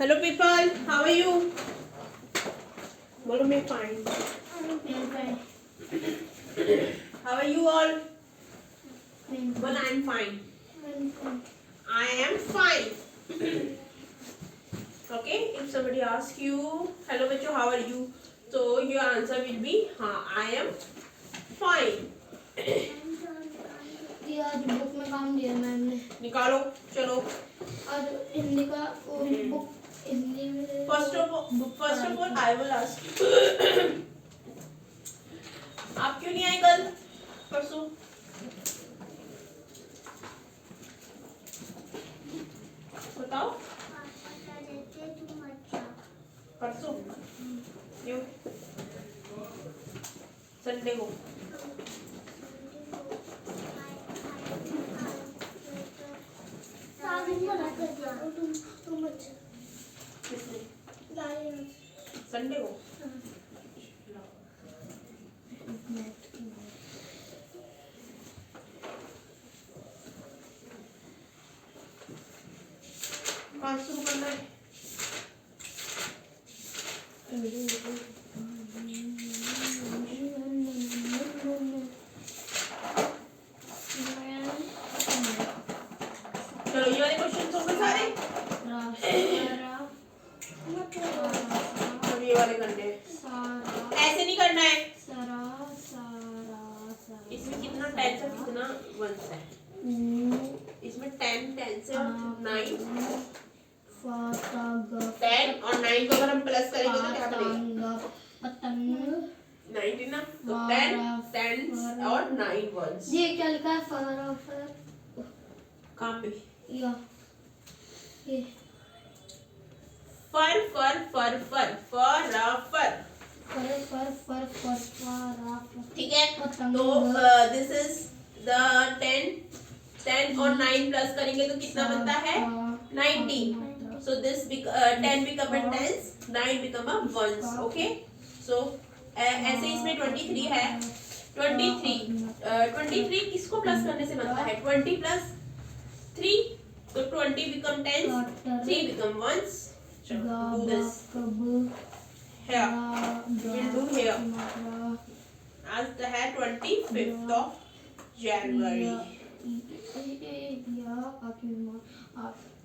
Hello people, how are you? बोलो मैं fine. How are you all? Well, I'm fine. I am fine. Okay, if somebody asks you, hello बच्चों, how are you? So your answer will be हाँ, I am fine. आज book में काम दिया ma'am ने। निकालो, चलो। आज हिंदी का बुक हिंदी में। First of all, I will ask you. आप क्यों नहीं आए कल? परसों? बताओ। परसों? क्यों? संडे को। संडे को। कहाँ शुरू करना है? चलो ये वाले क्वेश्चन हो गए सारे। अब ये वाले करने हैं। ऐसे नहीं करना है। इसमें कितना टेंस है कितना वंस है? इसमें 10 और 9 10 और 9 को अगर हम प्लस करेंगे तो क्या बनेगा? 19 ना, तो 10 और 9 वंस। ये क्या लिखा है? फर कहाँ पे? या ये फर फर फर फर फर ठीक है। तो दिस इज द 10 और 9 प्लस करेंगे तो कितना बनता है? 19. So this 10 become a tens, 9 become a ones. Okay. So ऐसे इसमें 23 है। 23 किसको प्लस करने से बनता है? 20 प्लस 3, तो 20 become tens, 3 become ones. Do this here. We'll do here. आज तो है 25th of January.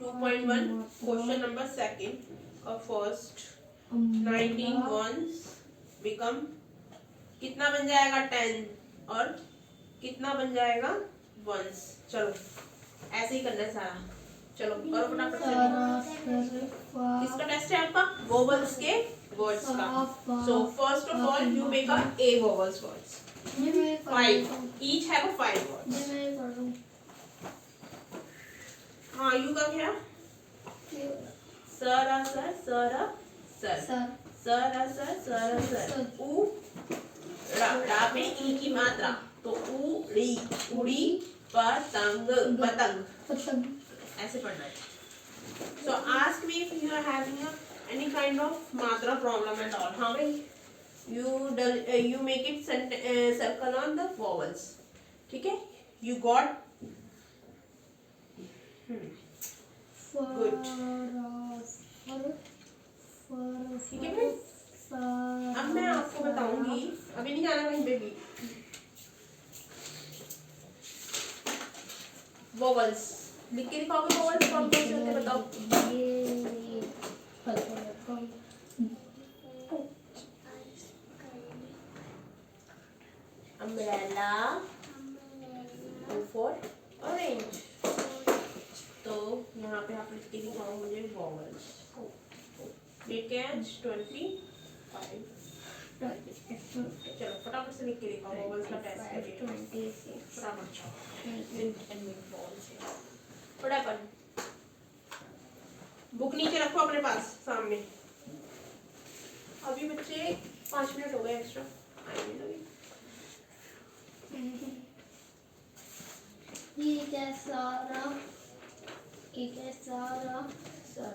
2.1 question number second का first 19 ones become कितना बन जाएगा? 10 और कितना बन जाएगा? ones. चलो ऐसे ही करना है सारा। चलो करो फटाफट से। किसका टेस्ट है आपका? वोवल्स के वर्ड्स का। So first of all you make a vowels words. 5. Each have a 5 words. हाँ यू का क्या? सर सर उ रा पे ई की मात्रा तो उड़ी उड़ी पतंग ऐसे पढ़ना है। So ask me if you are having any kind of matra problem at all. हाँ भाई you make it circle on the vowels. ठीक है? You got good. ठीक है भाई? अब मैं आपको बताऊंगी, अभी नहीं जाना कहीं पे भी। vowels लिख के दिखाओगे vowels कौन कौन से होते हैं बताओ। umbrella, O for orange. तो यहाँ पे आप लिख के दिखाओ मुझे vowels। डेट क्या है? 25। चलो फटाफट से लिख के दिखाओ vowels का टेस्ट करिए। फटाफट फटाफट बुक नीचे रखो अपने पास सामने। अभी बच्चे 5 मिनट हो गए एक्स्ट्रा आएंगे ना। ये कैसा रहा? सर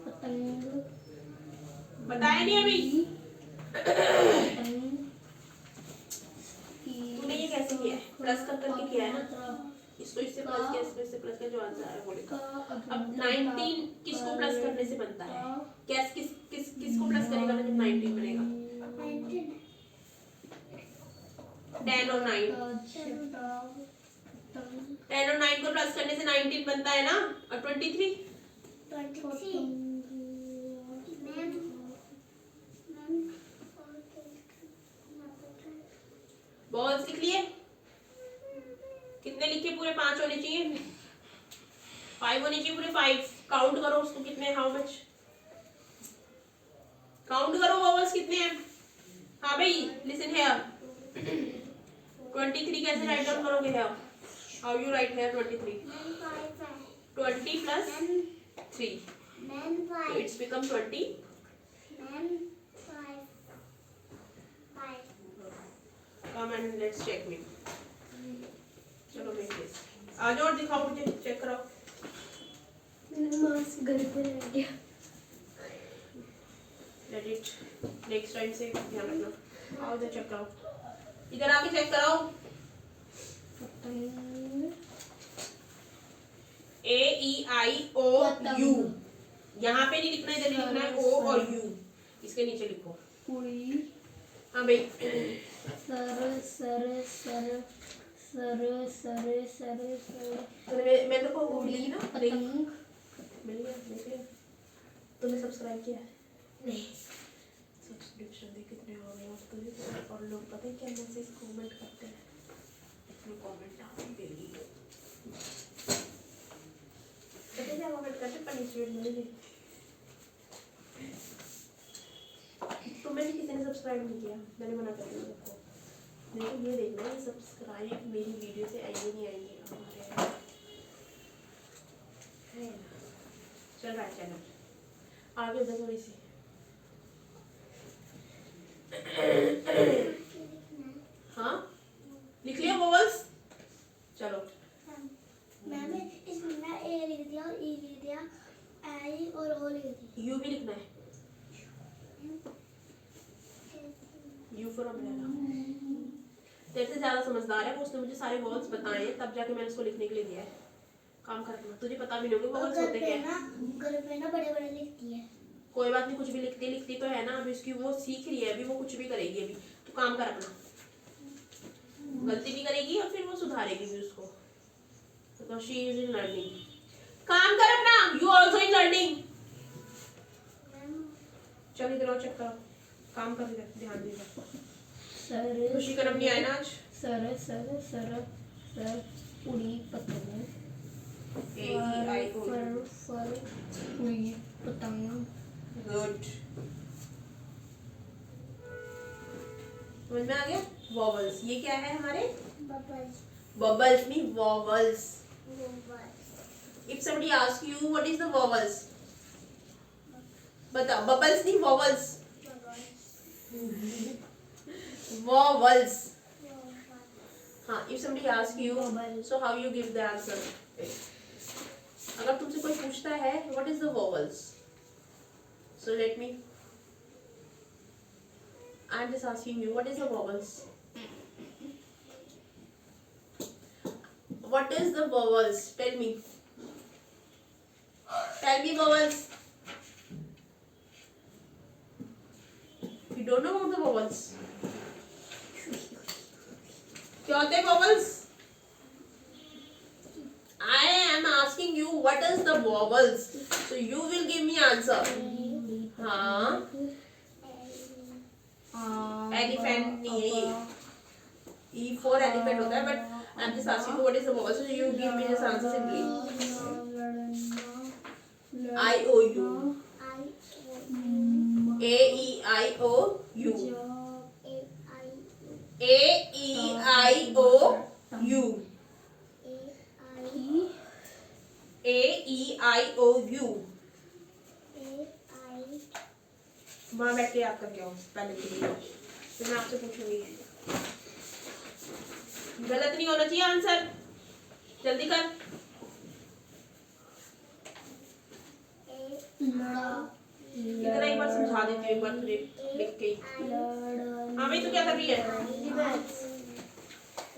पतंग बताया नहीं अभी। तूने ये कैसे किया है? प्लस कर करके किया है ना, इसको इससे प्लस किया, इसको इससे प्लस किया, जो आंसर आया वो लिखा। अब 19 किसको प्लस करने से बनता है? कैस किसको प्लस करेगा ना जब 19 बनेगा? 10 और 9, 10 और 9 को प्लस करने से 19 बनता है ना, और 23 बॉल्स लिख लिए? कितने लिखे? पूरे 5 होने चाहिए, 5 होने चाहिए पूरे 5। काउंट करो उसको, कितने, हाउ मच, काउंट करो बॉल्स कितने हैं। हाँ भाई लिसन हियर, 23 कैसे राइट डाउन करोगे? Here how you right here 23? 20 plus 3, so it's become 20. Come and let's check me. चलो मेरे केस आ जाओ और दिखाओ मुझे, चेक कराओ। मास्क घर पे रह गया। Let it, next टाइम से ध्यान रखना। आओ इधर चेक कराओ, इधर आके चेक कराओ। AEIOU, यहाँ पे नहीं लिखना, इधर नहीं लिखना है, O और U, इसके नीचे लिखो। हाँ भाई, sir sir sir sir sir sir sir मैं तो को मिली ना, पतंग मिल गया, देख लिया। तूने सब्सक्राइब किया है? नहीं। सब्सक्रिप्शन देख कितने हो गए अब तुझे, और लोग पता है क्या मैसेज कमेंट करते हैं, इसमें कमेंट आते डेली। पता है क्या कमेंट करते? पनिशमेंट मिलेगी। तुम्हें भी किसी ने सब्सक्राइब नहीं किया, मैंने मना कर दिया सबको। लेकिन ये देखना है सब्सक्राइब मेरी वीडियो से आएंगे नहीं आएंगे हमारे, है ना? चल रहा है चैनल आगे उधर थोड़ी सी। हाँ लिख लिया वोवल्स? चलो मैंने इसमें ना ए लिख दिया और ई लिख दिया, आई और ओ लिख दिया। यू भी लिखना है, यू फॉर अम्ब्रेला। तेरे से ज्यादा समझदार है वो, उसने मुझे सारे वॉल्स बताए हैं, तब जाके मैंने उसको लिखने के लिए दिया है। काम कर रखना, तुझे पता भी नहीं होगा वॉल्स होते क्या है। घर पे ना बड़े बड़े लिखती है। कोई बात नहीं, कुछ भी लिखती लिखती तो है ना, अभी उसकी वो सीख रही है, अभी वो कुछ भी करेगी अभी, तो काम कर अपना। गलती भी करेगी और फिर वो सुधारेगी भी उसको, तो शी इज इन लर्निंग। काम कर अपना, यू आल्सो इन लर्निंग। चल इधर आओ, चेक करो, काम कर, इधर ध्यान दे। सर खुशी का नाम नहीं आया ना आज? सर सर सर सर उड़ी पतंग, AEIOU, फर फर उड़ी पतंग। गुड, समझ में आ गया? वॉवल्स, ये क्या है हमारे? Bubbles. Bubbles mean vowels. If somebody asks you what is the vowels, बताओ। बबल्स नहीं वॉवल्स, vowels. हाँ, if somebody asks you, so how you give the answer? अगर तुमसे कोई पूछता है what is the vowels, so let me, I'm just asking you what is the vowels? What is the vowels? Tell me. Tell me vowels. You don't know about the vowels? क्या होते हैं vowels? I am asking you what is the vowels, so you will give me answer. हाँ, elephant नहीं है ये, E for elephant होता है, but I'm just asking you what is the vowel, so you give me this answer simply. I-O-U, A-E-I-O-U, A-E-I-O-U, A-E-I-O-U. वहाँ बैठ के याद करके आओ पहले के लिए, फिर मैं आपसे पूछूंगी। गलत नहीं होना चाहिए आंसर, जल्दी कर। इतना एक बार समझा देती हूँ, एक बार तुझे लिख के। हाँ भाई, तू क्या कर रही है?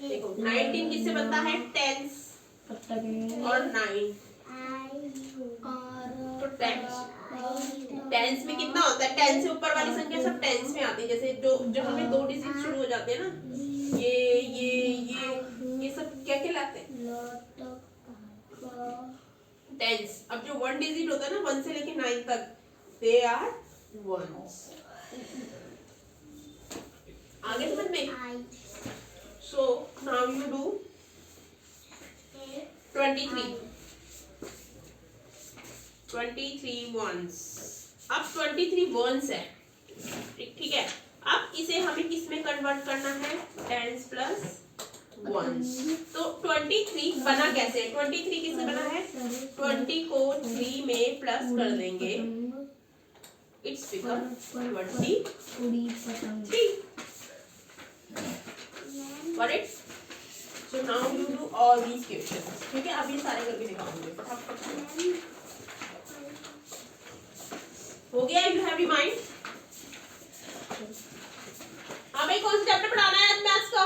देखो 19 किससे बनता है? टेंस और 9। तो टेंस में कितना होता है? 10 से ऊपर वाली संख्या सब टेंस में आती है। जैसे जो जब हमें 2 डिजिट शुरू हो जाते हैं ना, ये सब क्या कहलाते हैं? टेंस। अब जो 1 डिजिट होता है ना, 1 से लेके 9 तक, दे आर वंस। आगे समझ में? So now you do 23 ones. अब 23 वंस है, ठीक है। अब इसे हमें किस में कन्वर्ट करना है? Tens plus ones. तो 23 बना कैसे है? 23 किससे बना है? 20 को 3 में प्लस कर देंगे, it's become 23। Got it? So now you do all these questions. ठीक है, अब ये सारे करके दिखाऊंगी फटाफट। हो गया? You have remind? हाँ भाई, कौन सा चैप्टर पढ़ाना है आज मैथ्स का?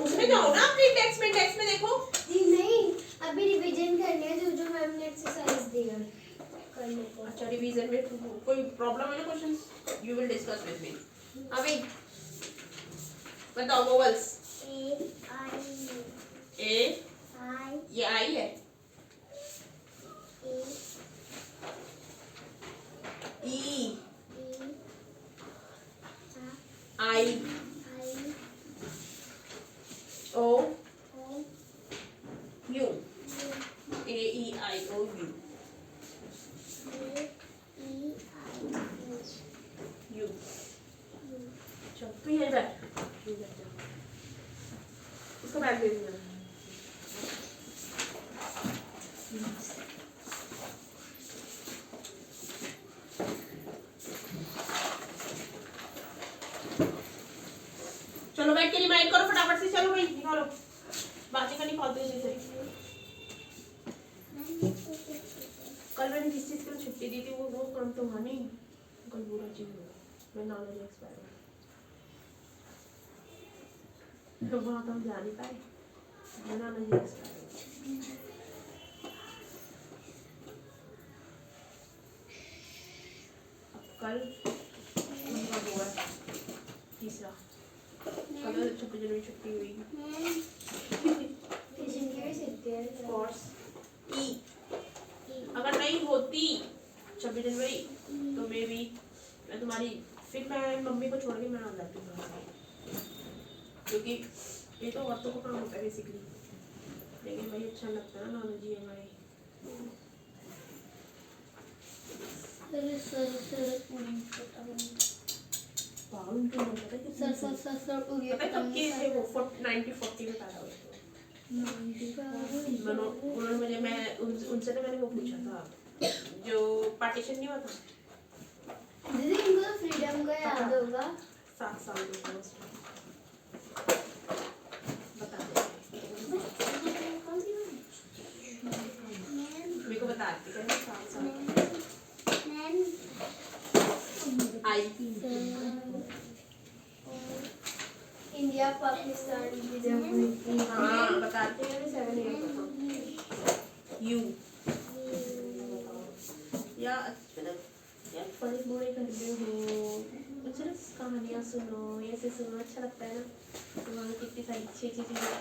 उसमें जाओ ना अपनी टेक्स्ट में देखो। जी नहीं, अभी रिवीजन करनी है जो मैम ने एक्सरसाइज दी है करने को। अच्छा, रिवीजन में कोई प्रॉब्लम है ना? Questions you will discuss with me. अभी बताओ वोवेल्स। ए आई, ये आई है। E I, O U, A E I O U, U. चलो तू यहीं बैठ, उसको बैठ दे देना। चलो बैठ के रिमाइंड करो फटाफट से। चलो भाई निकालो, बातें करनी फालतू से। कल मैंने जिस चीज के लिए छुट्टी दी थी वो काम तो हुआ नहीं। कल बुरा चीज हुआ, मैं नॉलेज एक्सपायर तो वहाँ तो हम जा नहीं पाए, मैं नॉलेज एक्सपायर। कल उनका हुआ तीसरा, कल 26 जनवरी छुट्टी हुई। कोर्स ई अगर नहीं होती 26 जनवरी तो मे बी मैं तुम्हारी, फिर मैं मम्मी को छोड़ के मैं आ जाती हूँ, क्योंकि ये तो औरतों को काम होता है बेसिकली। लेकिन भाई अच्छा लगता है ना नॉलेज ही हमारे। उन्होंने मुझे, मैं उनसे ना मैंने वो पूछा था जो पार्टीशन नहीं हुआ था दीदी, इनको तो फ्रीडम का याद होगा। 7 साल में बता मेरे को बताती है 7 साल आई। इंडिया पाकिस्तान हाँ बताते हैं 7 years यू या बड़े बूढ़े घर में हो, कुछ ना कहानियाँ सुनो, ऐसे सुनो, अच्छा लगता है ना। तो वहाँ कितनी सारी अच्छी अच्छी चीजें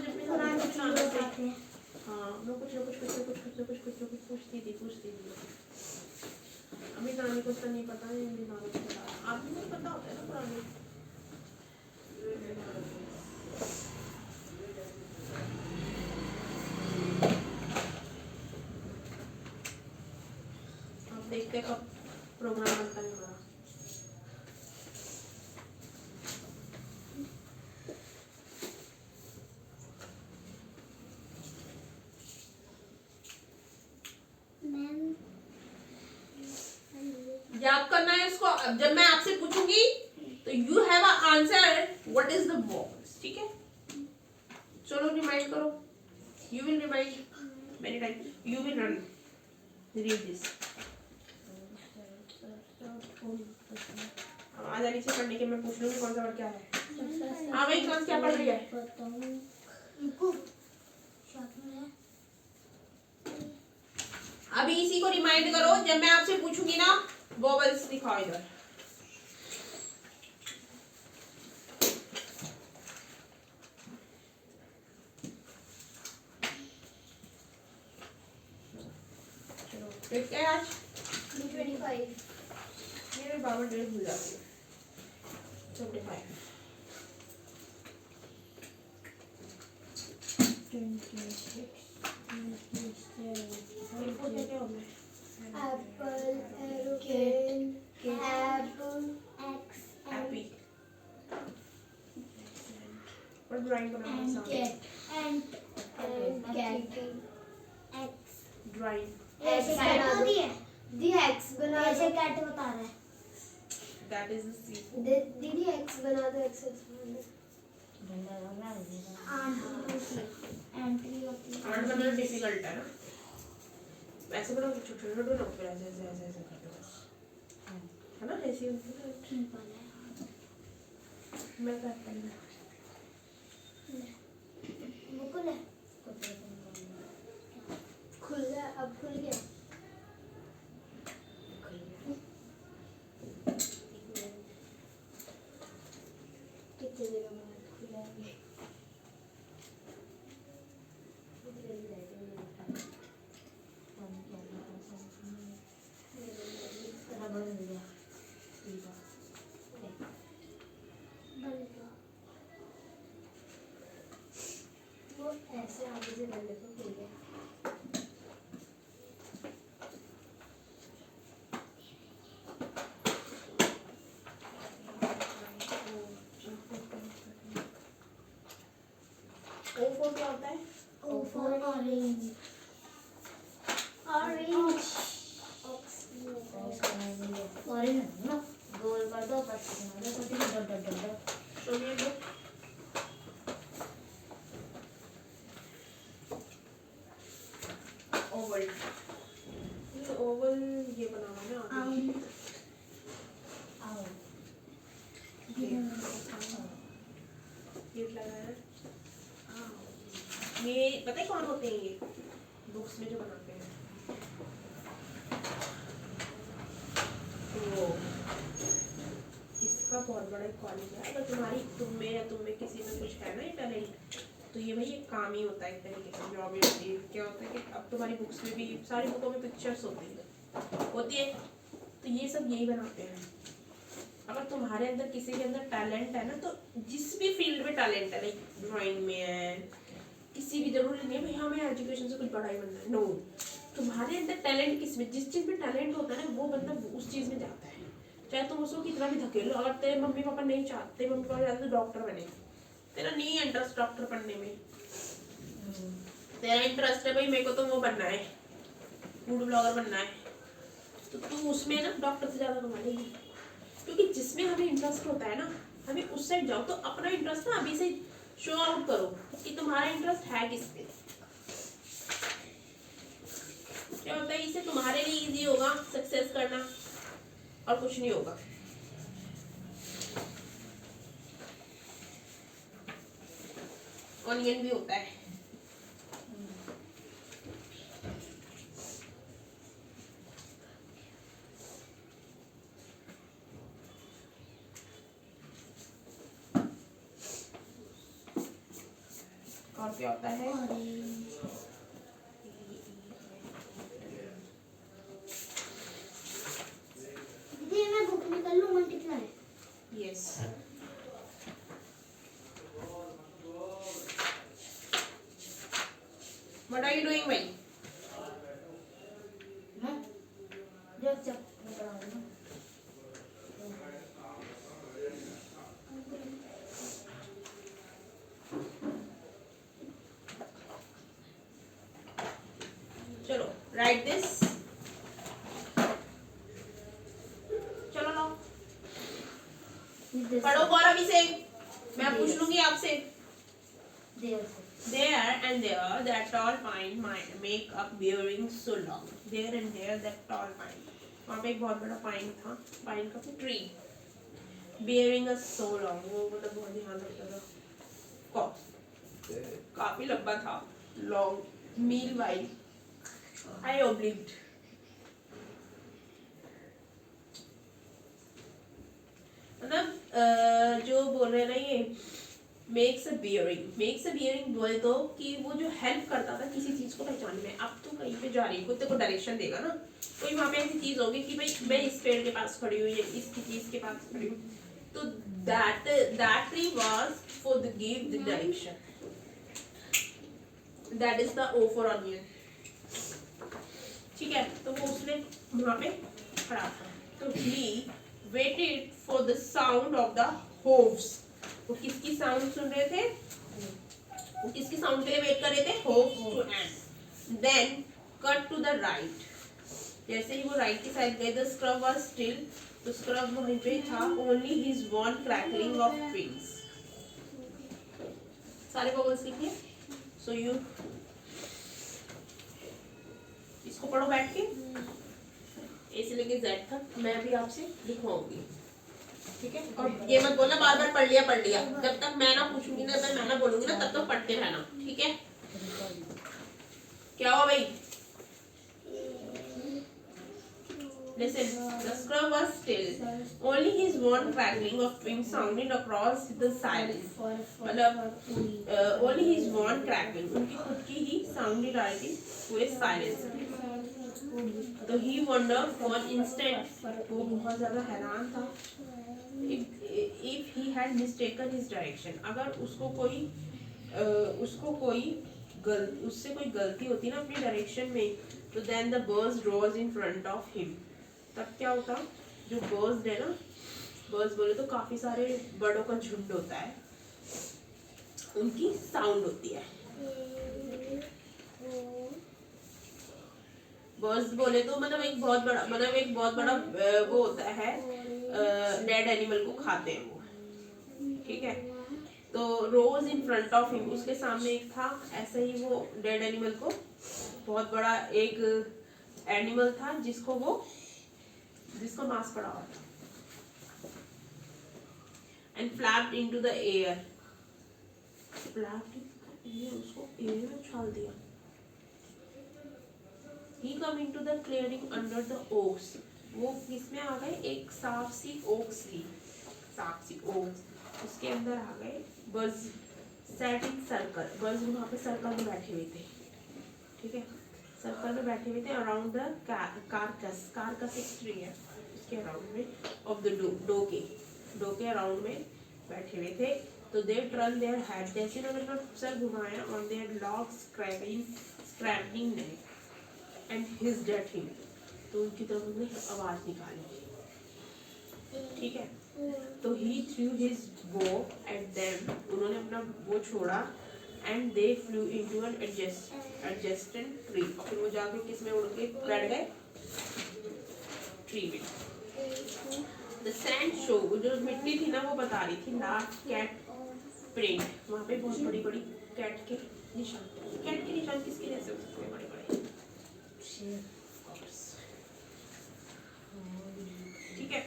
जब भी सुनाते हैं। हाँ मैं कुछ पूछती थी। अभी नानी को तो नहीं पता है, नानी को पता, आपको नहीं पता होता है ना पुरानी। आप देखते कब प्रोग्राम बनता है हमारा। याद करना है इसको। अब जब मैं आपसे पूछूंगी तो you have a answer what is the vowels, ठीक है। चलो रिमाइंड करो, you will remind many time, you will run read this. अब आ जा नीचे पढ़ने के, मैं पूछ लूंगी कौन सा वर्ड क्या है। हाँ भाई क्लास क्या पढ़ रही है? अभी इसी को रिमाइंड करो, जब मैं आपसे पूछूंगी ना वोवेल्स दिखाओ इधर। चलो डेट क्या है आज? 25। मेरे बाबा डेट भूल जाती है। 25 Apple, aeroplane, apple, X, happy और ड्राइंग बनाना आसान है। and cat, X. ड्राइंग ऐसे कैट होती है? दी X बना दो। ऐसे कैट बता रहा है। दैट इज द सी। दीदी X बना दो, X एंट्री होती है। आर्ट बनाना डिफिकल्ट है ना, ऐसे बनाओ छोटे छोटे ना, फिर ऐसे ऐसे ऐसे ऐसे करते बस, है ना, ऐसे ही होता है। मैं करता हूँ मुकुल है, खुल गया, अब खुल गया। कितने देर बाद खुला है? वो ऐसे आगे से कर लेते खुल गया। O for क्या होता है? O for orange. Orange. गोल कर दो, पट्टी बना दो, छोटी सी dot dot dot. Show me a book. Oval, ये ओवल ये बना हुआ है ना आगे। आओ ये लगा है। ये पता है कौन होते हैं? ये बुक्स में जो बनाते हैं तो इसका बहुत बड़ा एक कॉलेज है। अगर तुम में या तुम में किसी में कुछ है ना ये टैलेंट, तो ये भाई एक काम ही होता है, एक तरीके से जॉब ही होती है। क्या होता है कि अब तुम्हारी बुक्स में भी, सारी बुकों में पिक्चर्स होती है, तो ये सब यही बनाते हैं। अगर तुम्हारे अंदर किसी के अंदर टैलेंट है ना, तो जिस भी फील्ड में टैलेंट है, लाइक ड्राइंग में है, किसी भी, जरूरी नहीं है भाई हमें एजुकेशन से कुछ बड़ा ही बनना है, नो। तुम्हारे अंदर टैलेंट किस में, जिस चीज़ में टैलेंट होता है ना, वो बंदा उस चीज़ में जाता है, चाहे तुम उसको कितना भी धकेलो। अगर तेरे मम्मी पापा नहीं चाहते, मम्मी पापा चाहते तो डॉक्टर बने, तेरा नहीं है इंटरेस्ट डॉक्टर बनने में, तेरा इंटरेस्ट है भाई मेरे को तो वो बनना है, फूड ब्लॉगर बनना है, तो तू उसमें ना डॉक्टर से ज़्यादा कमा लेगी। क्योंकि जिसमें हमें इंटरेस्ट होता है ना, हमें उस साइड जाओ। तो अपना इंटरेस्ट ना अभी से शो आउट करो कि तुम्हारा इंटरेस्ट है किस पे। क्या होता है, इससे तुम्हारे लिए इजी होगा सक्सेस करना, और कुछ नहीं होगा। ऑनियन भी होता है। और क्या होता है? दीदी मैं बुक निकाल लूँ, multiply. Yes. What are you doing, भाई? जो जब निकला चलो राइट दिस। चलो लो पढ़ो गौरव इसे, मैं पूछ लूंगी आपसे। There and there that tall pine might make up bearing so long. There and there that tall pine. वहाँ पे एक बहुत बड़ा पाइन था, पाइन का tree. Bearing a so long, वो मतलब बहुत ध्यान रखता था। काफी लंबा था, लॉन्ग मील वाइल आई ओब्लिव्ड। मतलब जो बोल रहे हैं ना ये मेक्स अ बियरिंग बोले तो कि वो जो हेल्प करता था किसी चीज को पहचानने में। अब तो कहीं पे जा रही है, को डायरेक्शन देगा ना, कोई वहां पे ऐसी चीज होगी कि भाई मैं इस पेड़ के पास खड़ी हूँ या इसकी चीज के पास खड़ी हूँ, तो that tree was for the give the direction, that is the O for onion. ठीक है, तो वो उसने वहां पे खड़ा था। तो he waited for the sound of the hooves. वो किसकी साउंड सुन रहे थे? वो किसकी साउंड के लिए वेट कर रहे थे? Hooves to end. Then cut to the right. जैसे ही वो राइट की साइड गए, द स्क्रब वाज स्टिल, तो स्क्रब वहीं पे था। Only his one crackling of wings. सारे बबल्स लिखिए। सो यू इसको पढ़ो बैठ के, ए से लेके जेड तक मैं भी आपसे लिखवाऊंगी। ठीक है, और ये मत बोलना बार बार पढ़ लिया। जब तक मैं ना पूछूंगी ना, मैं ना बोलूंगी ना, तब तक पढ़ते रहना। ठीक है, क्या हुआ भाई? Listen, the scrub was still. Only his one crackling of wings sounded across the silence. मतलब only his one crackling, उनकी खुद की ही sounded आ रही थी पूरे silence में। तो he wondered for an instant, वो बहुत ज़्यादा हैरान था। If he had mistaken his direction, अगर उसको कोई उससे कोई गलती होती ना अपनी डायरेक्शन में, तो then the birds rose in front of him. तब क्या होता? जो बर्ड्स है ना, बर्ड्स बोले तो काफी सारे बर्डों का झुंड होता है, उनकी साउंड होती है। बर्ड्स बोले तो मतलब एक बहुत बड़ा वो होता है, डेड एनिमल को खाते हैं वो। ठीक है, तो रोज इन फ्रंट ऑफ हिम, उसके सामने एक था, ऐसे ही वो डेड एनिमल को, बहुत बड़ा एक एनिमल था जिसको मांस पड़ा हुआ था। And flapped into the air, उसको एयर में उछाल दिया। He come into the clearing under the oaks. वो किसमें आ गए? एक साफ सी ओक्स थी, उसके अंदर आ गए। Birds sat in circle, birds वहाँ पे सर्कल में बैठे हुए थे। ठीक है, सर्कल में बैठे हुए थे अराउंड द कारकस एक ट्री है, उसके अराउंड में ऑफ द डो के अराउंड में बैठे हुए थे। तो दे टर्न देयर हेड, जैसे उन्होंने अपना सर घुमाया, on their long scrambling neck and hissed at him, तो उनकी तरफ उन्होंने आवाज निकाली। ठीक है, तो he through his bow at them, उन्होंने अपना वो छोड़ा, and they flew into an adjacent tree, और फिर वो जाके किसमें उड़ के बैठ गए? ट्री में। द सैंड शो, जो मिट्टी थी ना वो बता रही थी लार्ज कैट प्रिंट, वहाँ पे बहुत बड़ी बड़ी कैट के निशान किसके जैसे हो सकते हैं? बड़े बड़े। ठीक है,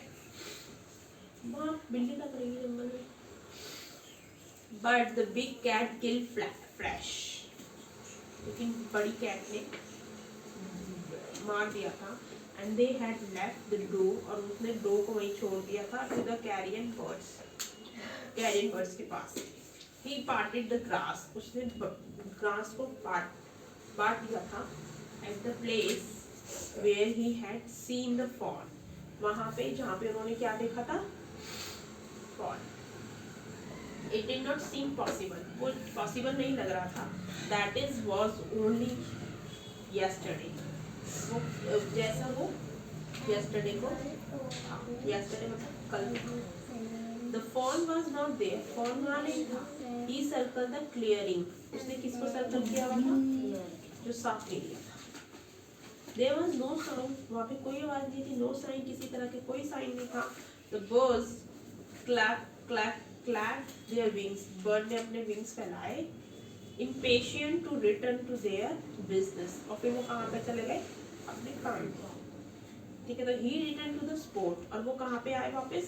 वहाँ बिल्ली लग रही है जंगल में। But the big cat kill flash, लेकिन बड़ी कैट ने मार दिया था। And they had left the doe, और उसने डो को वहीं छोड़ दिया था टू द कैरियन बर्ड्स के पास। ही पार्टेड द ग्रास, उसने ग्रास को बांट दिया था। At the place where he had seen the fall, वहां पे जहाँ पे उन्होंने क्या देखा था? Fall. It did not seem possible, वो पॉसिबल नहीं लग रहा था। That is was only yesterday, वो जैसा वो yesterday मतलब कल था। The fall was not there, fall वहाँ नहीं था। He circled the clearing, उसने किसको सर्कल किया हुआ था? जो साफ एरिया था। There was no sound, वहाँ पे कोई आवाज नहीं थी। No sign, किसी तरह के कोई साइन नहीं था। The birds clapped their wings, bird ने अपने wings फैलाए, impatient to return to their business, और फिर वो कहाँ पे चले गए? अपने काम पे। ठीक है, तो he returned to the spot, और वो कहाँ पे आए वापस?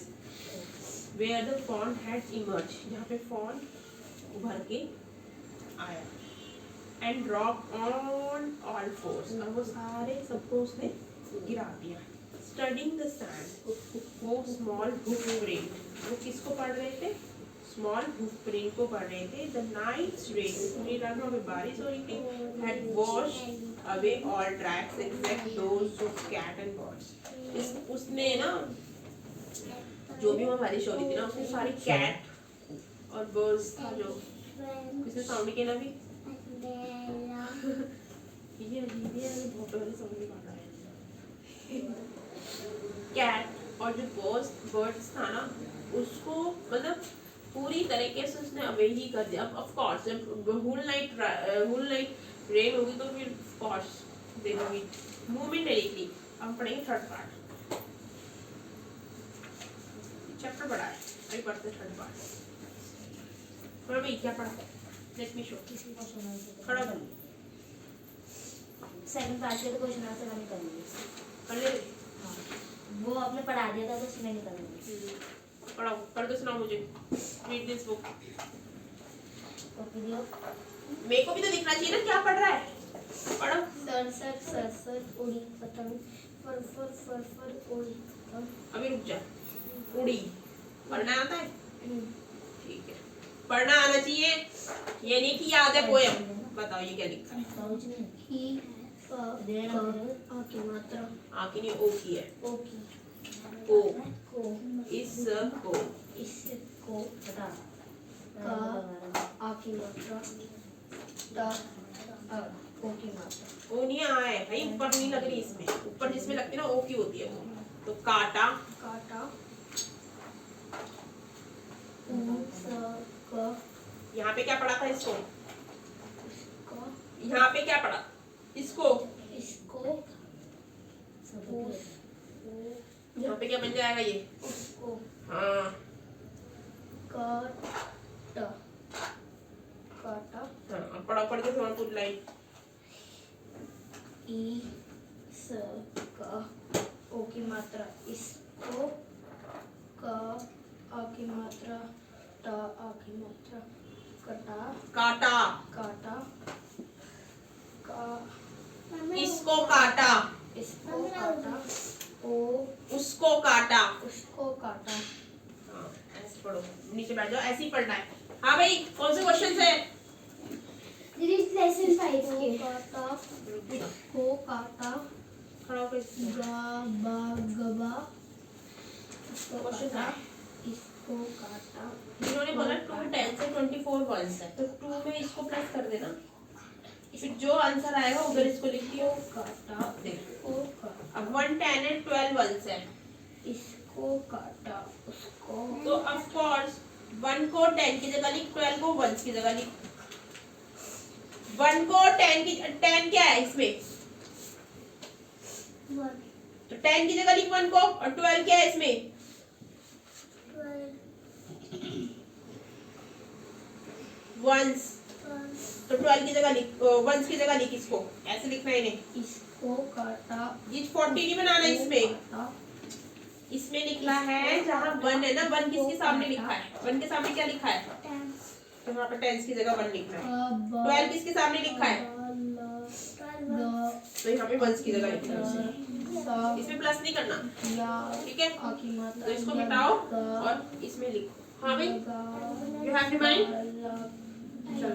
where the fawn had emerged, जहाँ पे fawn उभर के आया, and dropped on all fours, और वो सारे सबको उसने गिरा दिया. Studying the sand, वो small hoof print, वो किसको पढ़ रहे थे? Small hoof print को पढ़ रहे थे. The night's rain, पूरी रात में बारिश हो रही थी, had washed away all tracks except those of cat and birds. उसने ना जो भी वहाँ बारिश हो रही थी ना, उसने सारी कैट और बर्ड्स था जो किसने साउंड किया ना भी ये अजीब है, बहुत पहले साउंड निकाल रहा है. कैट और जो बर्ड्स था ना, उसको मतलब पूरी तरीके से उसने अवे ही कर दिया. ऑफ कोर्स जब होल नाइट रेन होगी तो फिर of course they will move directly. अब पढ़ेंगे थर्ड पार्ट. चैप्टर बड़ा है, अभी पढ़ते थर्ड पार्ट. और भाई क्या पढ़ा? Let me show. खड़ा कर सेकंड पार्ट के तो क्वेश्चन आंसर मैंने कर लिए. कर ले. हाँ, वो आपने पढ़ा दिया था तो उसमें नहीं कर लिए. पढ़ाओ, पढ़ के सुनाओ मुझे. Read this book. ओके दियो. मेरे को भी तो दिखना चाहिए ना क्या पढ़ रहा है. पढ़ो. सर उड़ी पतंग फर फर फर फर उड़ी पतंग. अभी रुक जा. उड़ी पढ़ना आता है? ठीक है, पढ़ना आना चाहिए. ये नहीं कि याद है पोएम. बताओ ये क्या लिखा है? ही आ की मात्रा. आ की नहीं, ओ की है. ओ की ओ. को इसको. इसको का आ की मात्रा ता ओ की मात्रा. ओ नहीं आए भाई, ऊपर नहीं लग रही इसमें. ऊपर जिसमें लगती है ना ओ की होती है वो. तो काटा. काटा यहाँ पे क्या पढ़ा था इसको? का यहाँ पे क्या पढ़ा इसको? इसको यहाँ पे क्या बन जाएगा ये? उसको हाँ काटा काटा. हाँ, अब पढ़ाओ, पढ़ के सुनाओ पूरी लाइन. ई स का ओ की मात्रा इसको का आ की मात्रा टा आ की मात्रा कटा काटा. काटा का इसको काटा. इसको काटा ओ उसको काटा. उसको काटा. हाँ, ऐसे पढ़ो. नीचे बैठ जाओ, ऐसे ही पढ़ना है. हाँ भाई, कौन से क्वेश्चन है? लेसन 5 के काटा को काटा खड़ा होकर गा बा गबा. इसको क्वेश्चन काटा है. इसको काटा. इन्होंने बोला 2 10 से 24 वंस है, तो 2 में इसको प्लस कर देना. फिर जो आंसर आएगा उधर इसको लिख दियो. काटा देखो, को काटा. अब 1 10 एंड 12 वंस है, इसको काटा उसको. तो ऑफ कोर्स 1 को 10 की जगह लिख, 12 को 1 की जगह लिख. 1 को 10 क्या है इसमें? तो 10 की जगह लिख 1 को, और 12 क्या है इसमें? 1s. तो 12 की जगह लिख, 1s की जगह लिख इसको. ऐसे लिखना है इन्हें. इसको काटा. ये 40 नहीं बनाना इसमें. काटा. इसमें लिखना है जहाँ 1 है ना, 1 किसके सामने लिखा है? 1 के सामने क्या लिखा है? तो यहाँ पे 10 की जगह 1 लिखना है. 12 किसके सामने लिखा है? तो यहाँ पे 1 की जगह लिखना है. इसमें प्लस नहीं करना, ठीक है? तो इसको मिटाओ और इसमें लिखो. हाँ भाई, यू हैव रिमाइंड. चलो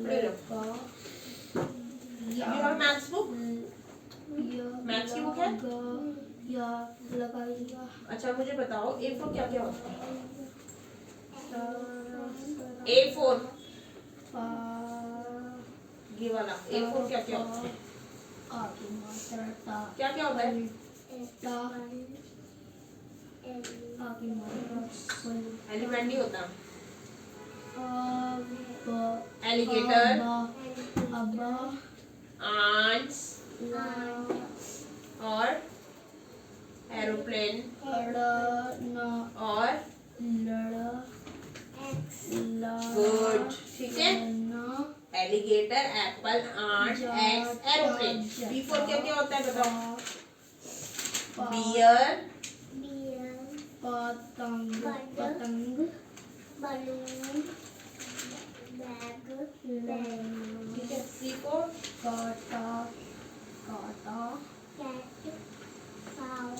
खड़े रहो. You have maths book. Maths की बुक है? या लगाइया. अच्छा मुझे बताओ A4 क्या क्या होता है? A4 ये वाला A4 क्या क्या होता है? क्या क्या होता है? एलिफेंट नहीं होता. एलिगेटर, आंट्स और एरोप्लेन और गुड. ठीक है, alligator, apple, ant, eggs, aeroplane. B4 क्या क्या होता है बताओ? बियर, पतंग पतंग बलून बैग ठीक है। सी फॉर काटा काटा कैट काऊ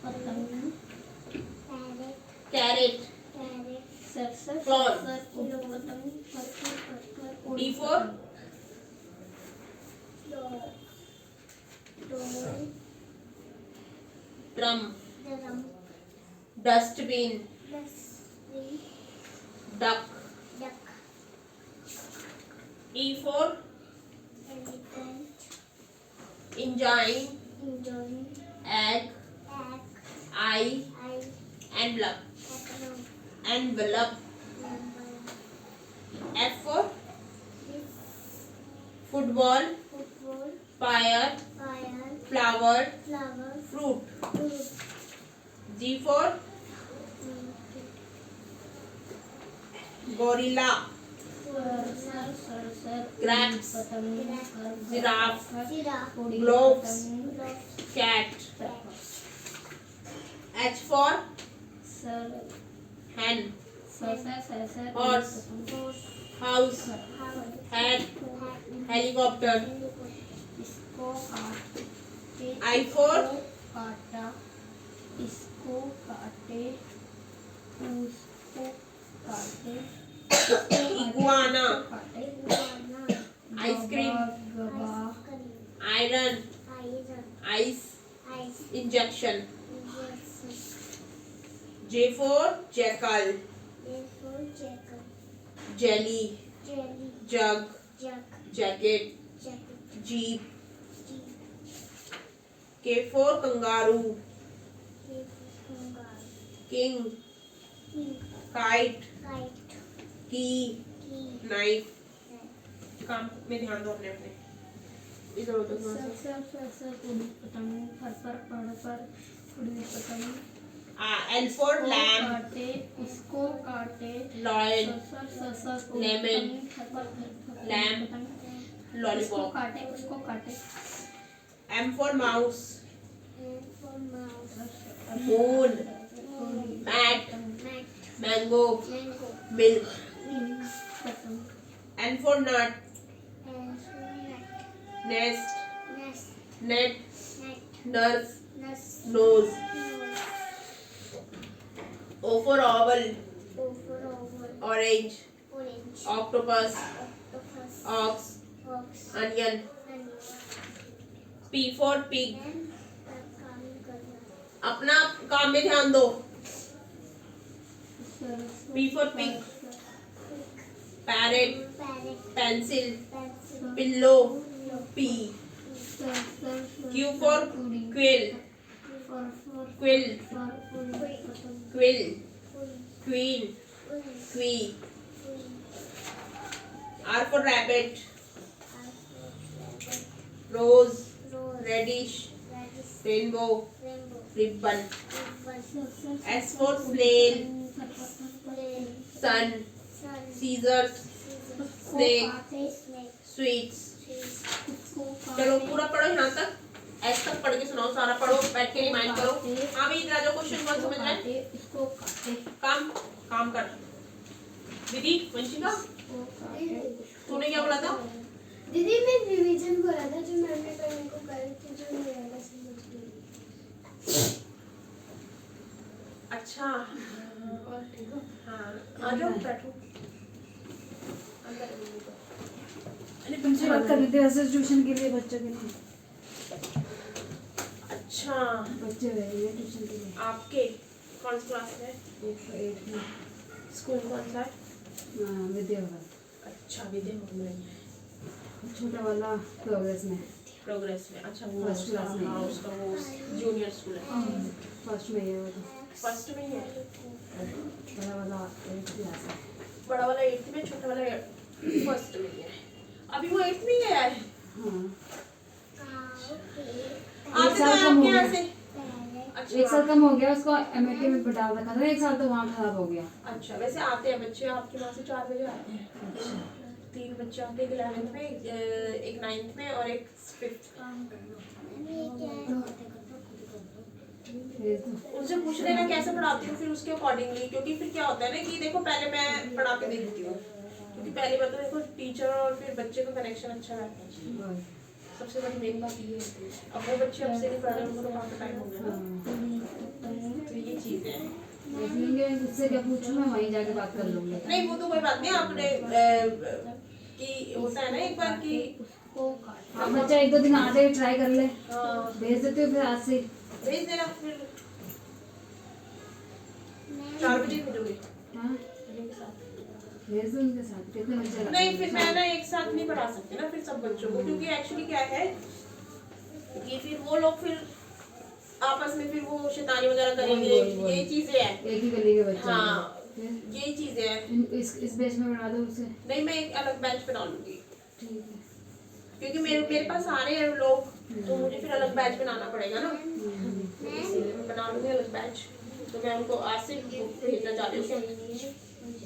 पतंग parrot carrot. Parrot sir Clown. उड़ पतंग D for door drum. Drum dustbin. Dustbin duck. Duck E for elephant engine. Engine egg. Egg eye. Eye envelope. Apple envelope. F for football. Football fire. Fire flower. Flower fruit. Fruit G for gorilla. Crabs. Giraffe. Giraffe Globes. Globes cat. H for hen. Horse. House. Head. Helicopter. इसको काटे I for काटा इसको काटे उसको काटे iguana. काटे ice cream. गबा iron. Iron ice. Ice injection. Injection J for jackal. therefore jacket jelly. jelly jug. jug jacket. jacket jeep. jeep K for kangaroo. kangaroo king. king kite. kite key. key knife. knife काम में ध्यान दो अपने अपने। इधर उधर थोड़ा सा। उड़ी पतंग पर उड़ी पतंग एल फॉर इसको लैम्प। काटे इसको काटे लॉयन। Lemon lamp. इसको लॉलीपॉप। काटे उसको काटे M for mouse. and for mouse moon. Mat. mat mango. mango milk. पतंग N for nut. and for nut nest. nest net. net nurse. nurse nose. nose O for oval. over oval orange. orange octopus. octopus ox. fox onion. onion P for pig. and काम करना अपना काम में ध्यान दो। P for pig. Parrot. parrot pencil. pencil pillow. P. Q for quill. Quill. Quill. Queen. क्वी। R for rabbit. Rose. Radish. Rainbow. Ribbon. S for snail. Sun. Scissors. Snake. Sweets. चलो पूरा पढ़ो यहाँ तक। एस तक पढ़ के सुनाओ सारा। पढ़ो बैठ के रिमाइंड करो। हाँ भाई इधर आ जाओ। क्वेश्चन वन समझ रहे हैं? इसको काटे काम काम कर। दीदी वंशिका तूने क्या बोला था? दीदी मैं रिवीजन बोला था जो मैम ने करने को कल थी जो नहीं आया समझ गई अच्छा और ठीक हो? हाँ आ जाओ बैठो अंदर अरे तुमसे बात कर रही थी ऐसे ट्यूशन के लिए बच्चों के लिए अच्छा बच्चे रह रही है ट्यूशन के लिए आपके कौन सी क्लास में? एक में स्कूल कौन सा है? विद्या भवन अच्छा विद्या भवन में छोटा वाला प्रोग्रेस में प्रोग्रेस में। अच्छा वो फर्स्ट क्लास में। हाँ उसका वो जूनियर स्कूल है। फर्स्ट में ये वाला फर्स्ट में ही है। बड़ा वाला 8th क्लास है बड़ा वाला 8th में छोटा वाला फर्स्ट में ही है। अभी वो 8th में ही है। हाँ आप साल तो कम हो आपके यहाँ गया। से अच्छा 1 साल कम हो गया उसको एमएटी में डाल रखा था 1 साल तो वहाँ खराब हो गया अच्छा वैसे आते हैं बच्चे आपके वहाँ से 4 बजे आते हैं। अच्छा 3 बच्चे आते हैं 11th में एक 9th में और एक 5th। भेज दो। उनसे पूछ लेना कैसे पढ़ाती हूँ, फिर उसके अकॉर्डिंगली, क्योंकि फिर क्या होता है ना कि देखो पहले मैं पढ़ा के देखती हूँ, क्योंकि पहली बात तो देखो टीचर और फिर बच्चे का कनेक्शन अच्छा रहना चाहिए, सबसे बड़ी मेन बात ये है। अब वो बच्चे अब से नहीं पढ़ रहे, उनको तो काफी टाइम हो गया ना, तो ये चीज है। देख लेंगे, उससे क्या पूछूं मैं, वहीं जाके बात कर लूंगी। नहीं वो तो कोई बात नहीं, आपने कि होता है ना एक बार कि हाँ, बच्चा 1-2 दिन आ जाए, ट्राई कर ले। हाँ भेज देती हूँ फिर आज से। भेज देना, फिर 4 बजे भेजोगे? हाँ भेज दो उनके साथ। कितने बच्चे? नहीं फिर मैं ना एक साथ नहीं पढ़ा सकती ना फिर सब बच्चों को, क्योंकि एक्चुअली क्या है कि फिर वो लोग फिर आपस में फिर वो शैतानी वगैरह करेंगे, ये चीजें हैं। एक ही गली के बच्चे। हाँ ये चीजें हैं। इस बैच में बना दो उसे। नहीं मैं एक अलग बैच बना लूंगी, ठीक है। क्योंकि मेरे पास आ रहे हैं लोग, तो मुझे फिर अलग बैच बनाना पड़ेगा ना, इसीलिए मैं बना लूंगी अलग बैच। तो मैं उनको आज से भेजना चाहती हूँ।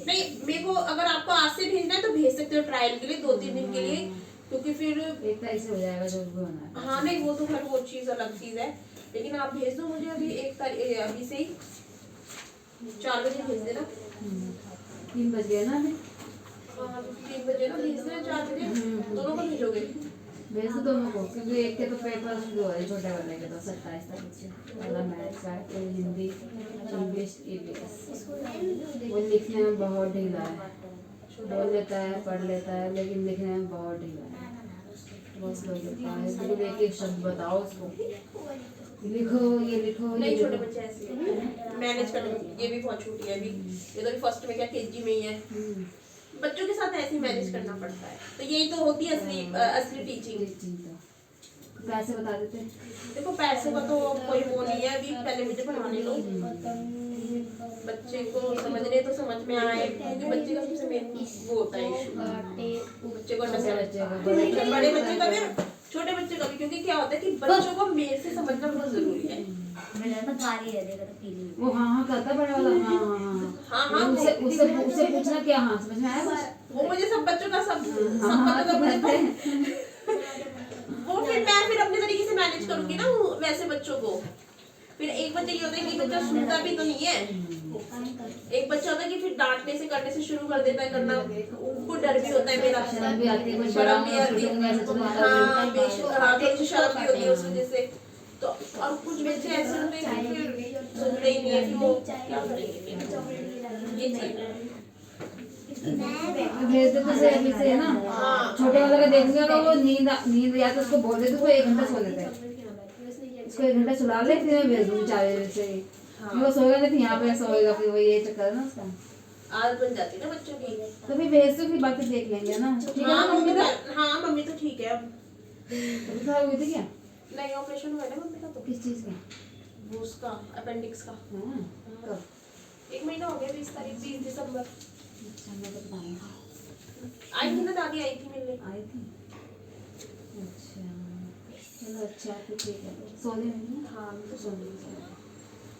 नहीं मेरे को अगर आपको आज से भेजना है तो भेज सकते हो ट्रायल के लिए 2-3 दिन के लिए, क्योंकि फिर एक तारीख से हो जाएगा जो भी होना है। हाँ नहीं वो तो खैर वो चीज अलग चीज है, लेकिन आप भेज दो मुझे अभी 1 तारीख अभी से ही 4 बजे भेज देना। 3 बज गए ना अभी। हाँ 3 बजे ना भेज देना, 4 बजे दोनों को भेजोगे? भेज दो दोनों को, क्योंकि एक के तो पेपर शुरू हो रहे छोटे वाले के तो 27 तारीख से वाला मैथ्स का, फिर हिंदी, इंग्लिश, EVS। वो लिखने में बहुत ढीला है, बोल लेता है पढ़ लेता है, लेकिन लिखने में बहुत ढीला है, बहुत स्लो लिखता है। बिल्कुल एक एक शब्द बताओ उसको, लिखो ये लिखो ये नहीं छोटे लिखो। बच्चे ऐसे मैनेज करने में, ये भी बहुत छोटी है अभी, ये तो अभी फर्स्ट में क्या KG में ही है। बच्चों के साथ ऐसे ही मैनेज करना पड़ता है, तो यही तो होती है असली टीचिंग। पैसे बता देते। देखो पैसे का तो कोई वो नहीं है, अभी पहले मुझे पढ़ाने लो, बच्चे को समझने तो समझ में आए, क्योंकि बच्चे का सबसे मेन वो होता है इशू, बच्चे को बड़े बच्चे का भी छोटे बच्चे का भी, क्योंकि क्या होता है कि बच्चों को मेरे से समझना बहुत जरूरी है। वो हाँ करता बड़ा वाला, हाँ उससे पूछना क्या, हाँ समझ में आया कुछ? वो मुझे सब बच्चों का सब बच्चों का मुझे वो फिर अपने तरीके से मैनेज करूंगी ना वैसे बच्चों को। फिर एक बच्चा ये होता है कि बच्चा सुनता भी तो नहीं है, एक बच्चा होता है कि फिर डांटने से करने से शुरू कर देता है करना, उनको डर भी होता है मेरा, शर्म भी आती है, शर्म भी आती है, हाँ थोड़ी शर्म भी होती है उस वजह से। तो और कुछ बच्चे ऐसे होते हैं कि फिर सुनते ही नहीं है, फिर वो क्या करेंगे, ये चीज है। भेज दे तो सही अभी से है ना। छोटे वाले का देखूंगा तो वो नींद या तो उसको बोल दे तो 1 घंटा सो लेते हैं, उसको 1 घंटा सुला ले, फिर मैं भेज दूंगी 4 बजे से ही। वो सोएगा नहीं, फिर यहाँ पे सोएगा, फिर वो ये चक्कर है ना उसका, आदत बन जाती है ना बच्चों की। तो फिर भेज दो, फिर बाकी देख लेंगे ना। ठीक है ना मम्मी का? हाँ मम्मी तो ठीक है अब। अभी खराब हुई थी क्या? नहीं ऑपरेशन हुआ है ना मम्मी का, तो किस चीज का? वो उसका अपेंडिक्स का। हाँ कब? 1 महीना हो गया, 20 तारीख 20 दिसंबर अच्छा मैं तो बताऊंगा। आई थी ना, दादी आई थी मिलने। आई थी? अच्छा चलो अच्छा फिर ठीक है, सोने में ना। हाँ तो सोने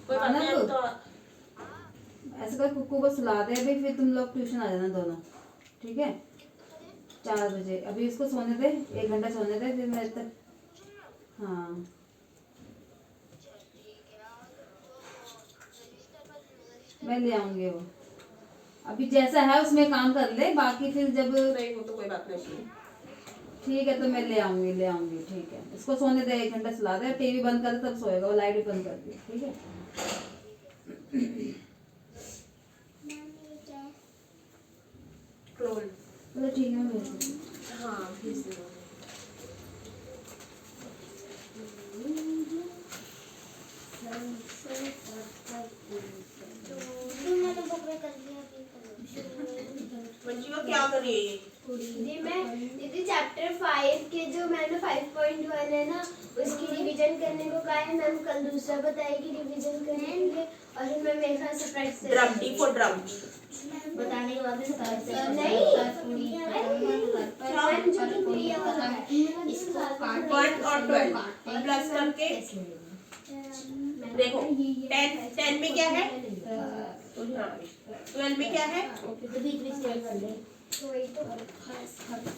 कोई बात नहीं, अब तो ऐसा कर, कुक्कू को सुला दे अभी, फिर तुम लोग ट्यूशन आ जाना दोनों, ठीक है? 4 बजे अभी इसको सोने दे, 1 घंटा सोने दे, फिर मैं तक हाँ मैं ले आऊंगी। वो अभी जैसा है उसमें काम कर ले, बाकी फिर जब नहीं वो तो कोई बात नहीं। ठीक है तो मैं ले आऊंगी ठीक है। इसको सोने दे, 1 घंटा सुला दे, टीवी बंद कर तब सोएगा, वो लाइट भी बंद कर दी, ठीक है? चलो ठीक है मैं भेज दूँगी। हाँ भेज देना। क्या कर रही है दीदी चैप्टर 5 के जो मैंने 5.1 है ना उसकी रिवीजन करने को कहा है मैम, कल दूसरा बताएगी रिवीजन करने के लिए, और फिर मैम मेरे साथ surprise drum, D for drum बताने के बाद नहीं 1 और 12 प्लस करके देखो 10 में क्या है, 12 में क्या है,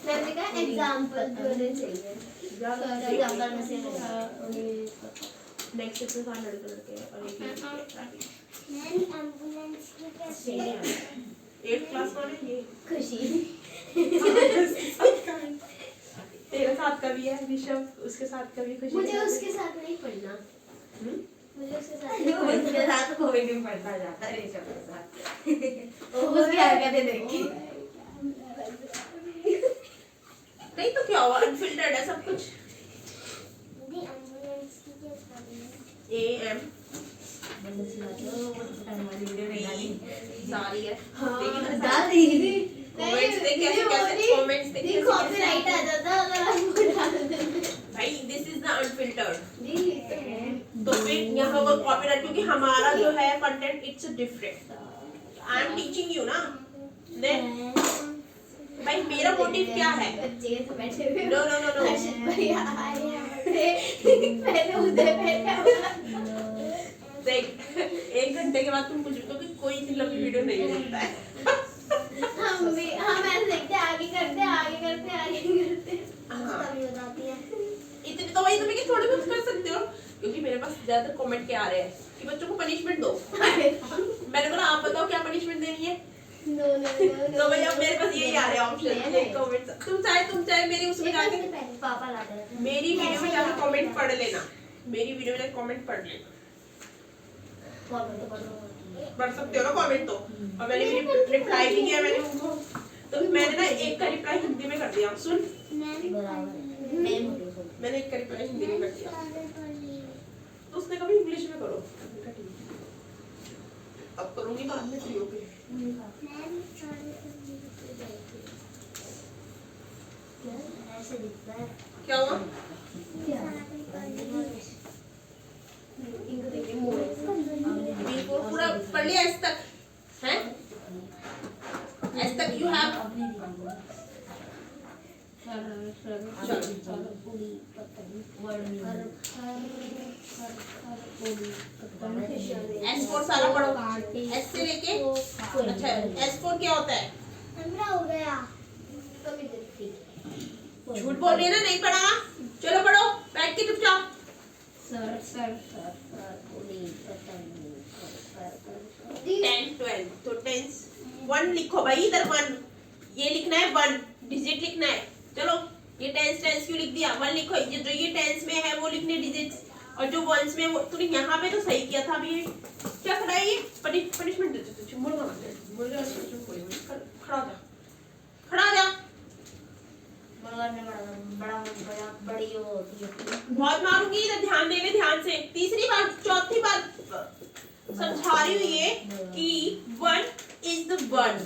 मैंने कहा एग्जाम्पल होने चाहिए। नेक्स्ट इसमें 7 लड़के लड़के हैं और एक लड़की है। मैम एम्बुलेंस की कैसे 8th क्लास कौन है ये? खुशी तेरे साथ का भी है ऋषभ, उसके साथ का भी खुशी। मुझे उसके साथ नहीं पढ़ना, हम्म? मुझे उसके साथ नहीं पढ़ना। उसके साथ कोई नहीं पढ़ता जाता है ऋषभ के साथ। उसकी हरकतें देखी। नहीं तो क्या हुआ, अनफिल्टर्ड है सब कुछ। दीदी एम्बुलेंस की कैसे AM वीडियो नहीं डाली। सारी है। हाँ, देखी ना? डाल दी। कमेंट्स देख कैसे कैसे कमेंट्स देख कैसे कॉपीराइट आ जाता अगर आप वो डाल देते। भाई दिस इज द अनफिल्टर्ड। दीदी तो है। तो फिर यहाँ वो कॉपीराइट, क्योंकि हमारा जो है content it's different. I am teaching you ना। देन भाई मेरा मोटिव क्या है? बच्चे तो बैठे हुए नो नो नो नो हर्षित भैया आए हैं पहले उधर बैठा हुआ। देख 1 घंटे के बाद तुम मुझे तो कोई इतनी लंबी वीडियो नहीं देखता है। हम ऐसे देखते आगे करते हाँ। कभी बताती है। इतने तो वही तुम्हें कि थोड़े बहुत कर सकते हो, क्योंकि मेरे पास ज्यादातर कमेंट क्या आ रहे हैं कि बच्चों को पनिशमेंट दो। मैंने बोला आप बताओ क्या पनिशमेंट देनी है। नो नो नो तो भाई अब मेरे पास यही आ रहे हैं ऑप्शन, ये कमेंट। तुम चाहे मेरी उसमें जाके पापा लाते हैं। मेरी वीडियो में जाके कमेंट पढ़ लेना, मेरी वीडियो में जाके कमेंट पढ़ लेना। पढ़ सकते हो ना कमेंट तो। और मैंने रिप्लाई भी किया मैंने उनको, तो मैंने ना एक का रिप्लाई हिंदी में कर दिया। सुन, मैंने एक का रिप्लाई हिंदी में कर दिया, तो उसने कभी इंग्लिश में करो। अब करूंगी बाद में फ्री होके। ऐसे दिखता है क्या हुआ? बिल्कुल पूरा पढ़ लिया एस तक है? एस तक यू हैव। S4 सारा पढ़ो, S से लेके। अच्छा S4 क्या होता है? हो गया कभी देखती। झूठ बोल रही है ना, नहीं पढ़ा? चलो पढ़ो, बैठ के चुपचाप। टेन 12 तो टेंस 1 लिखो भाई, इधर 1 ये लिखना है, 1 डिजिट लिखना है। चलो ये टेंस क्यों लिख दिया? 1 लिखो, ये जो ये टेंस में है वो लिखने डिजिट्स, और जो वंस में वो तूने यहाँ पे तो सही किया था। अभी ये क्या खड़ा है? ये पनिशमेंट देते तुझे। मुर्गा मुर्गा खड़ा हो जा, खड़ा हो जा। बहुत मारूंगी, इधर ध्यान दे ले, ध्यान से। तीसरी बार चौथी बार समझा रही हूँ ये कि 1 is the 1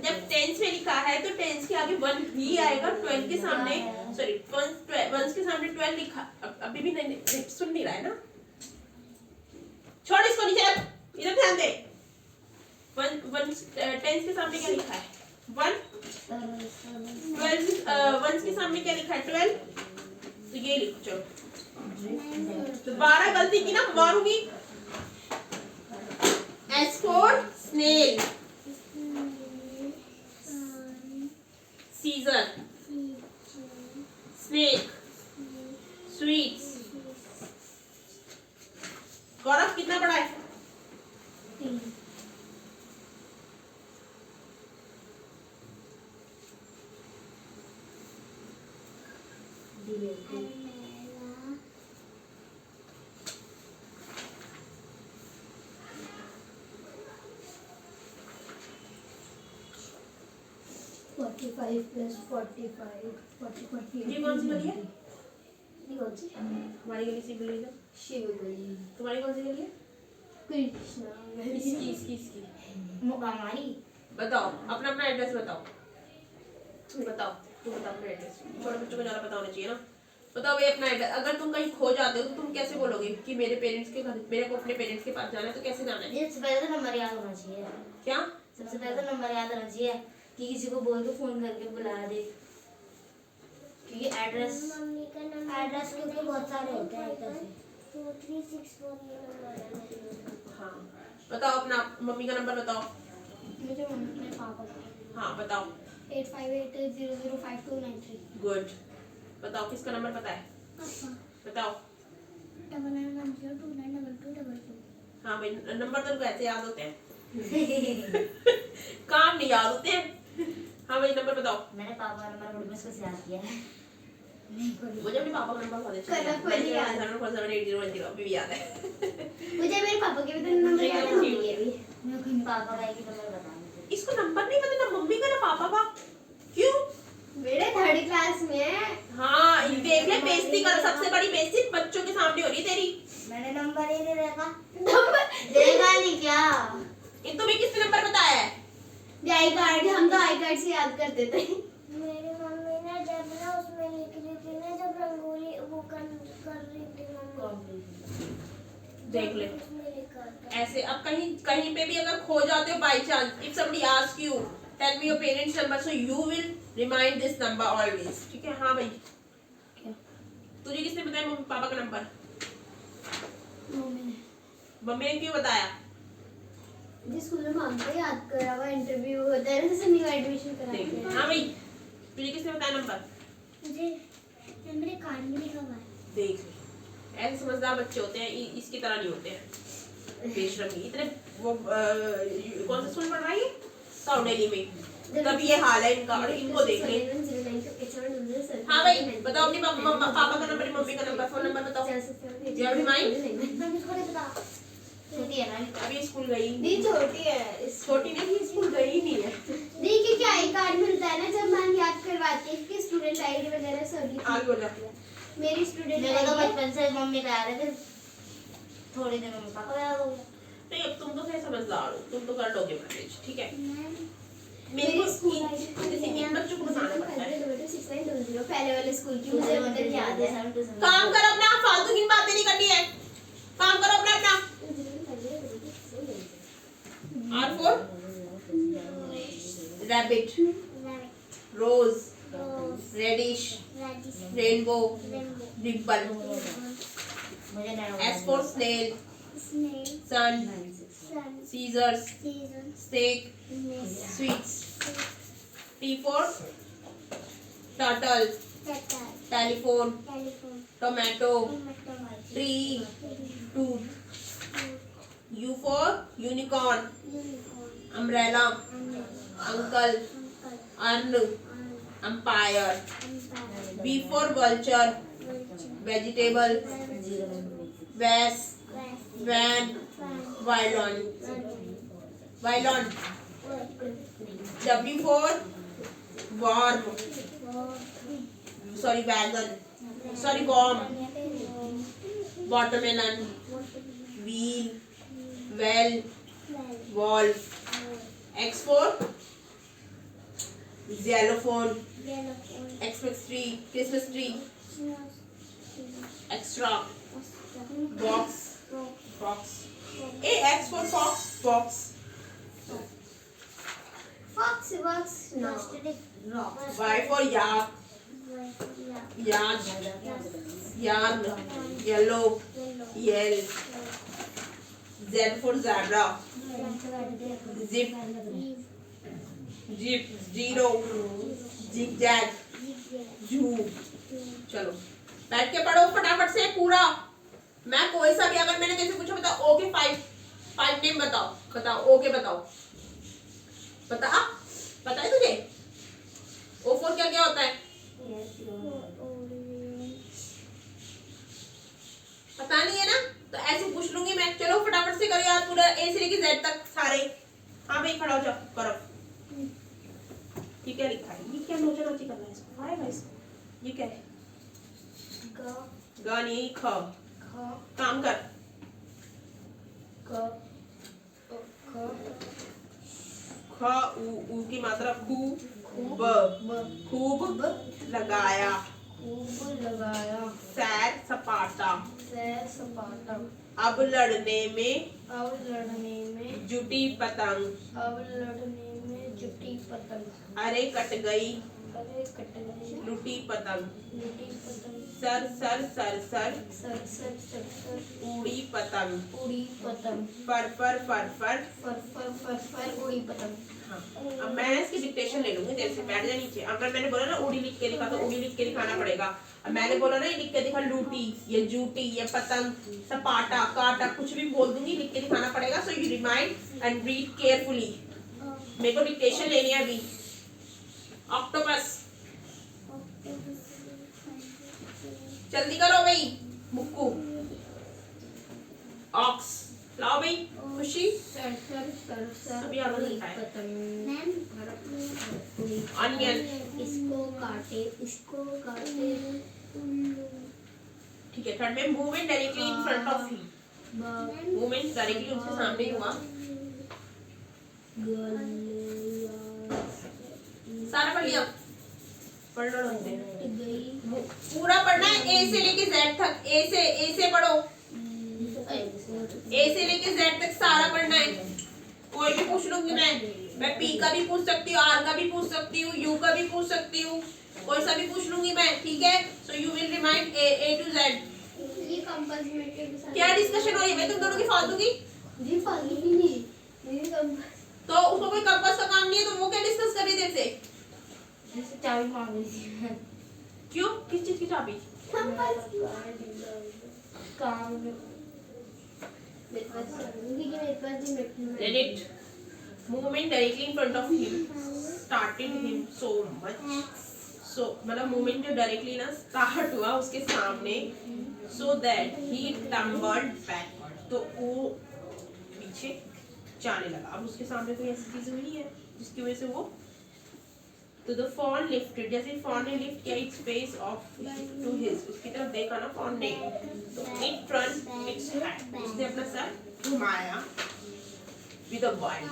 जब टेंस में लिखा है तो टेंस के आगे 1 ही आएगा। 12 के सामने, सॉरी 1 के सामने 12 लिखा। अभी भी नहीं सुन नहीं रहा है ना? छोड़ इसको, नीचे रख, इधर ध्यान दे। 1 टेंस के सामने क्या लिखा है? 1 1 के सामने क्या लिखा है? 12। तो ये लिखो। चलो तो 12 गलती की ना, मारूंगी। S for snail, season, snake, sweets। गौरव कितना पढ़ा है? ये कौन सी गली है? हमारी गली से गली है। तुम्हारी कौन सी गली है? इसकी बताओ, अपना अपना एड्रेस बताओ। तुम बताओ अपना एड्रेस। छोटे बच्चों को ज्यादा पता होना चाहिए ना। बताओ भाई अपना एड्रेस। अगर तुम कहीं खो जाते हो तो तुम कैसे बोलोगे कि मेरे पेरेंट्स के घर, मेरे को अपने पेरेंट्स के पास जाना है, तो कैसे जाना है? सबसे पहले तो नंबर याद होना चाहिए। क्या? सबसे पहले तो नंबर याद होना चाहिए कि किसी को बोल के फोन करके बुला दे, क्योंकि एड्रेस क्योंकि बहुत सारे होते हैं। 2364 हाँ बताओ अपना मम्मी का नंबर बताओ। मुझे अपने पापा का। हाँ बताओ। 85800529 गुड। बताओ किसका नंबर पता है? बताओ। हाँ भाई नंबर तो उनको ऐसे याद होते हैं काम नहीं याद होते हैं। हाँ भाई नंबर बताओ। मैंने पापा का नंबर बड़ी मुश्किल से याद किया है। मुझे अपने पापा का नंबर बहुत अच्छा कनक वाली याद है। 97478010 अभी भी याद है। मुझे मेरे पापा के भी तो नंबर याद है, मम्मी के भी। मैं कोई पापा का एक ही नंबर बताऊंगी। इसको नंबर नहीं पता, ना मम्मी का ना पापा का। क्यों? बेटा 3rd क्लास में है। हाँ देख ले, बेइज्जती कर, सबसे बड़ी बेइज्जती बच्चों के सामने हो रही है तेरी। मैंने नंबर ही नहीं देखा। नंबर देगा नहीं क्या? इन तुम्हें किसने नंबर बताया है? आई कार्ड, हम तो आई कार्ड से याद करते थे। मेरी मम्मी ने जब ना उसमें लिख रही थी ना, जब रंगोली वो कर रही थी मम्मी, देख ले उसमें लिखा था। ऐसे। अब कहीं कहीं पे भी अगर खो जाते हो by chance, if somebody ask you tell me your parents number, so you will remind this number always. ठीक है? हाँ भाई तुझे किसने बताया मम्मी पापा का नंबर? मम्मी ने क्यों बताया? जिस स्कूल में हम तो याद करा हुआ इंटरव्यू होता है ना, जैसे न्यू एडमिशन कराते देख हैं। हाँ भाई तुझे किसने बताया नंबर? मुझे मेरे कार्ड में लिखा हुआ है। देख ले, ऐसे समझदार बच्चे होते हैं, इसकी तरह नहीं होते हैं बेशरमी इतने। वो कौन सा स्कूल पढ़ रहा है ये? साउथ दिल्ली में। तब ये हाल है इनका, और इनको देख ले। हाँ भाई बताओ अपनी पापा का नंबर, मम्मी का नंबर, फोन नंबर बताओ। You have remind? मैं मुझको नहीं पता। छोटी है ना? अभी स्कूल गई दी छोटी है, छोटी नहीं, स्कूल गई ही नहीं है। दी की क्या आई कार्ड मिलता है ना, जब मैम याद करवाती है कि स्टूडेंट आईडी वगैरह सब आगे हो जा। मेरी स्टूडेंट मेरे को तो आईडी बचपन से मम्मी का याद है, फिर थोड़ी दिनों में पापा याद हो गया। नहीं अब तुम तो खैर समझदार हो, तुम तो कर लोगे मैनेज। ठीक है? मेरे मेरी को स्कूल जैसे इन बच्चों को बताना पड़ता है। पहले वाले स्कूल की मुझे मतलब याद है। काम करो अपना, फालतू की बातें नहीं करनी है। काम करो अपना अपना। R for rabbit, rose, reddish, rainbow, dimple. मुझे नहीं S for snail, sun, scissors, steak, sweets. T for turtle, telephone, tomato, tree, tooth. U for unicorn, umbrella, uncle, urn, umpire. V for vulture, vegetable, vase, van, violin. Violin. W for worm, sorry wagon, sorry worm. Watermelon, wheel, well, wall. X for xylophone, Xmas tree, extra, box. A X for fox, box. Fox works no. Y for yak, yarn, yellow, yell. Z for zebra, zip, zero, zigzag, zoo. चलो बैठ के पढ़ो फटाफट से पूरा। मैं कोई सा भी अगर मैंने कैसे पूछा बताओ। ओ के 5 नेम बताओ ओ के बताओ। पता है तुझे? O for क्या होता है? पता नहीं है ना, तो ऐसे पूछ लूंगी मैं। चलो फटाफट से करो यार पूरा A से लेके Z तक सारे। हाँ भाई खड़ा हो जाओ करो। ये क्या लिखा है? ये क्या नोचा नोची कर रहा है इसको? आएगा इसको? ये क्या है? ग नहीं ख। काम कर। ख उ की मात्रा खूब, खूब लगाया, सैर सपाटा, अब लड़ने में जुटी पतंग, अरे कट गई लुटी पतंग, sir sir sir sir sir sir sir sir उड़ी पतंग, उड़ी पतंग, पर पर पर पर। फर फर फर फर उड़ी पतंग। हाँ, अब मैं इसकी डिक्टेशन ले लूंगी, जैसे बैठ जा नीचे। अब मैंने बोला ना उड़ी लिख के लिखा, तो उड़ी लिख के लिखाना पड़ेगा। अब मैंने बोला ना ये लिख के लिखा, लूटी ये जूटी ये पतंग सपाटा काटा, कुछ भी बोल दूंगी, लिख के लिखाना पड़ेगा। So you remind and read carefully. मेरे को डिक्टेशन लेनी है अभी। ऑक्टोपस, जल्दी करो भाई। मुक्कू, ऑक्स, लाओ भाई। खुशी, सर सर सर सर सभी आगे उड़ी लिखा है। पतंग। मैम उड़ी ऑनियन, इसको काटे उसको काटे। ठीक है। थर्ड में movement directly in front of he, movement directly उसके सामने हुआ। सारा पढ़ लिया, पढ़ लो ढंग से। पूरा पढ़ना है, ए से लेके जेड तक। ए से पढ़ो, ए से लेके जेड तक सारा पढ़ना है। कोई भी पूछ लूंगी मैं पी का भी पूछ सकती हूँ, आर का भी पूछ सकती हूँ, यू का भी पूछ सकती हूँ, कोई सा भी पूछ लूंगी मैं, ठीक है। So you will remind A to Z. ये कंपास मेट्री के साथ क्या डिस्कशन हो रही है तुम दोनों की फालतू की? जी फालतू भी नहीं, ये कंपास तो उसको कोई कंपास का काम नहीं है, तो वो क्या डिस्कस कर रही है तेरे से? जैसे चाबी मांग रही थी। क्यों, किस चीज की चाबी? कंपास काम मेरे पास भी मेट्री Read it. Movement directly in front of him started him so much. So मतलब movement जो directly ना start हुआ उसके सामने, so that he tumbled backward. तो वो पीछे जाने लगा। अब उसके सामने कोई ऐसी चीज हुई है जिसकी वजह से वो, तो the fawn lifted, जैसे fawn ने lift किया its face off to his, उसकी तरफ देखा ना fawn ने, तो it turned its head, उसने अपना सर घुमाया with a wild,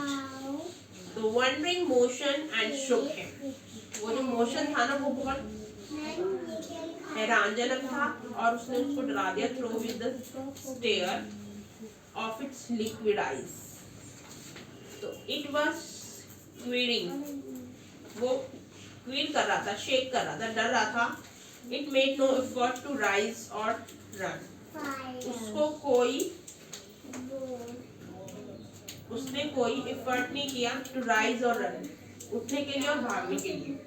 the wandering motion and shook him. वो जो मोशन था ना वो बहुत हैरानजनक था और उसने उसको डरा दिया। Throw with the stare of its liquid eyes, तो इट वाज क्वीरिंग, वो क्वीर कर रहा था, शेक कर रहा था, डर रहा था। It made no effort to rise और रन, उसने कोई एफर्ट नहीं किया टू राइज और रन, उठने के लिए और भागने के लिए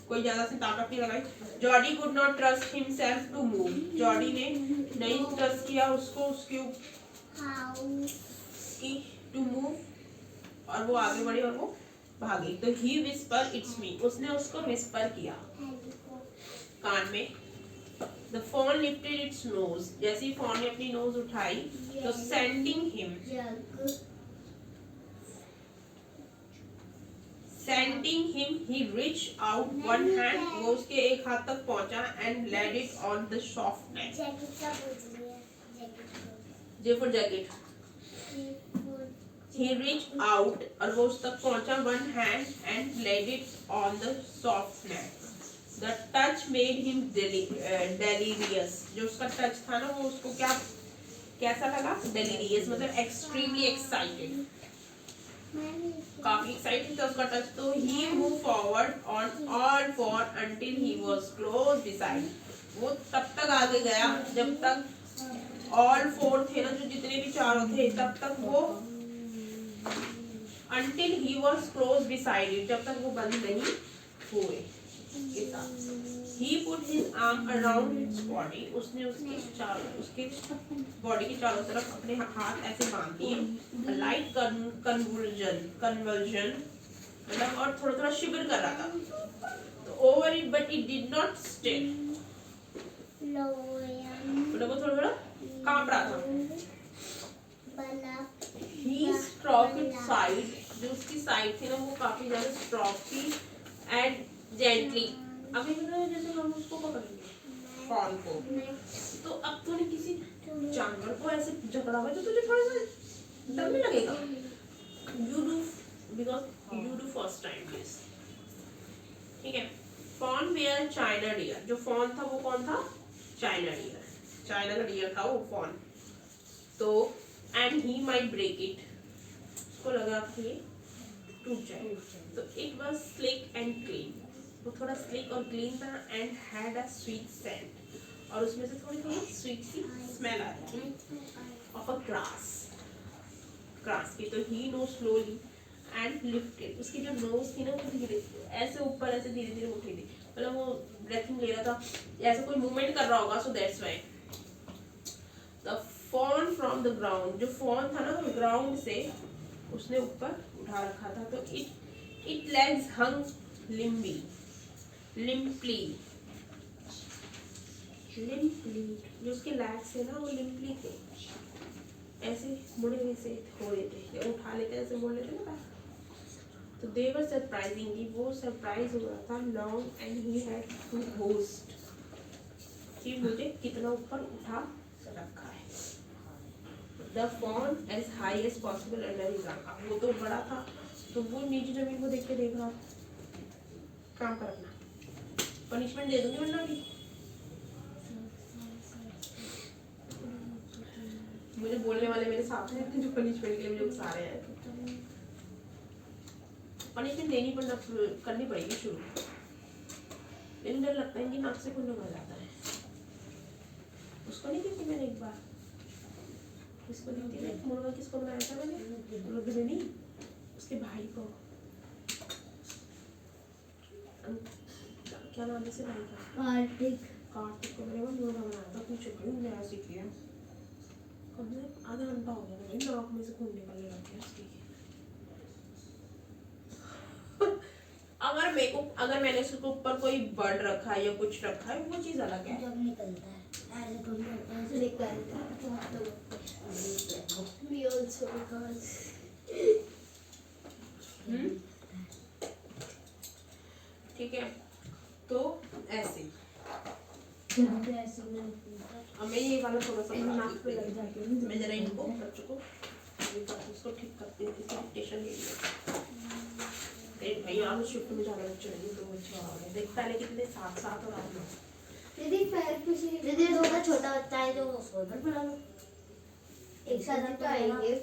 कोई ज्यादा से ताकत नहीं लगाई। Jody could not trust himself to move, Jody ने नहीं ट्रस्ट किया उसको उसकी टू मूव, और वो आगे बढ़ी और वो भागी। तो ही विस्पर इट्स मी, उसने उसको विस्पर किया कान में। The fawn lifted its nose, जैसे ही फॉन ने अपनी नोज उठाई तो sending him he reached out one hand, वो उसके एक हाथ तक पहुंचा and laid it on the soft neck. Jacket का पूछ रही है, J for jacket. He reached out और वो उस तक पहुंचा one hand and laid it on the soft neck. The touch made him delirious. जो उसका टच था ना वो उसको क्या कैसा लगा? Delirious मतलब extremely excited. काफी एक्साइटेड था उसका टच। तो he moved forward on all four until he was close beside. वो तब तक आगे गया जब तक all four थे ना, जो जितने भी चारों थे, तब तक वो until he was close beside it, जब तक वो बंद नहीं हुए के साथ। He put his arm around its body, उसने उसके बॉडी के चारों तरफ अपने हाथ ऐसे बांध दिए। लाइट कन्वर्जन मतलब और थोड़ा थोड़ा शिवर कर रहा था। तो over it but it did not stay, मतलब वो थोड़ा थोड़ा कांप रहा था। He stroked its side, जो उसकी साइड थी ना वो काफी ज्यादा स्ट्रोक थी एंड जेंटली। अभी मतलब जैसे हम उसको पकड़ेंगे फॉन को, तो अब तूने किसी जानवर को ऐसे जकड़ा हुआ तो तुझे थोड़ा सा डर नहीं लगेगा? You do because you do first time this, ठीक है। फॉन वेयर चाइना डियर, जो फॉन था वो कौन था? चाइना डियर, चाइना का डियर था वो फॉन। तो and he might break it, उसको लगा था ये टूट जाए। तो it was slick and clean, वो थोड़ा स्लिक और क्लीन था and had a sweet scent, और और उसमें से थोड़ी थोड़ी स्वीट सी स्मेल आ रही है ऑफ अ ग्रास की। तो ही नो स्लोली एंड लिफ्टेड, उसकी जो नोज थी ना वो धीरे ऐसे ऊपर ऐसे धीरे धीरे उठी थी, मतलब वो ब्रेथिंग ले रहा था, ऐसे कोई मूवमेंट कर रहा होगा, so that's why. The fawn from the ground, जो फॉन था ना वो ग्राउंड से उसने ऊपर उठा रखा था। तो इट लेग्स हंग लिम्पली, जो उसके लेग्स थे ना वो लिम्पली थे, ऐसे मुड़े हुए से हो रहे थे, उठा लेते ऐसे मोड़ लेते ना। तो दे वर सरप्राइजिंगली, वो सरप्राइज हो रहा था। Long and he had to hoist, कि मुझे कितना ऊपर उठा रखा है। The fawn as high as possible under his arm, वो तो बड़ा था तो वो नीचे जमीन को देख के देख रहा। काम कर अपना, पनिशमेंट दे दूंगी वरना भी। मुझे बोलने वाले मेरे साथ हैं जो पनिशमेंट के लिए मुझे उकसा रहे हैं। पनिशमेंट देनी पड़ना करनी पड़ेगी शुरू, लेकिन डर लगता है कि नाक से खून निकल जाता है। उसको नहीं देखी मैंने एक बार, किसको देखती है मुर्गा, किसको बनाया था मैंने, रुद्र नहीं, उसके भाई को, क्या नाम है से भाई का, कार्तिक को मैंने वो मुर्गा बनाया था अपनी छुट्टी में, नया सीख लिया। कम से कम आधा घंटा हो गया मेरे नाक में से खून निकलने लग गया उसकी। अगर मैंने उसके ऊपर कोई बर्ड रखा है या कुछ रखा है वो चीज अलग है। जब निकलता है ऐसे थोड़ी होता है, ऐसे निकलता है। We also because ठीक है, तो ऐसे अब मैं ये वाला थोड़ा सा नाक पे लग जाती है, मैं जरा इनको बच्चों को उसको ठीक करती हूँ, इसकी डिक्टेशन ले लिया। भाई आप शिफ्ट में जाना बच्चे नहीं तो अच्छा हो गया, देख पहले कितने साथ साथ और आप दीदी पैर कुछ दीदी दो का छोटा बच्चा है जो उसको इधर पढ़ा लो, एक साथ तो आएंगे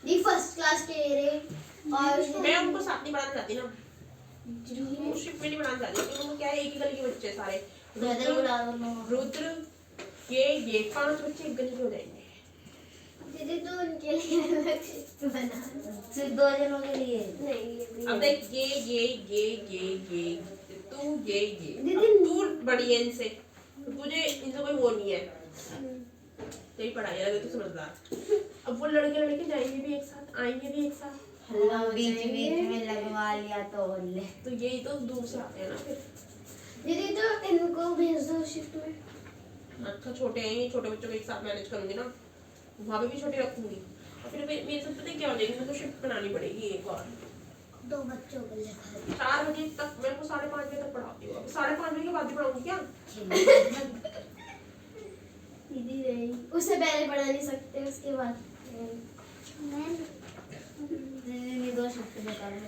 दी फर्स्ट क्लास के रे। और मैं उनको साथ नहीं पढ़ाना चाहती ना, शिफ्ट में नहीं पढ़ाना चाहती क्योंकि वो क्या है एक ही गली के बच्चे सारे, इधर बुला लो। रुद्र ये 5 बच्चे एक गली के हो जाएंगे। दीदी तो उनके लिए अलग शिफ्ट बना, सिर्फ 2 जनों के लिए नहीं अब देख ये तू ये दीदी तू बड़ी है इनसे, तो तुझे इनसे कोई वो नहीं है, तेरी पढ़ाई लगे तू समझदार। अब वो लड़के जाएंगे भी एक साथ, आएंगे भी एक साथ, हल्ला बीच में लगवा लिया तो ले, तो यही तो दूर से आते हैं ना फिर। दीदी तो इनको भेज दो शिफ्ट में। अच्छा छोटे हैं ये, छोटे बच्चों को एक साथ मैनेज करूंगी ना, वहाँ पे भी छोटे रखूंगी, और फिर मेरे साथ पता है क्या हो जाएगी, मेरे को शिफ्ट बनानी पड़ेगी एक और। 2 बच्चों को लेकर 4 बजे तक, मैं को 5:30 बजे तक पढ़ाती हूँ, अब 5:30 बजे के बाद भी पढ़ाऊंगी क्या? दीदी नहीं, उससे पहले पढ़ा नहीं सकते, उसके बाद दीदी 2 शिफ्ट बता रहे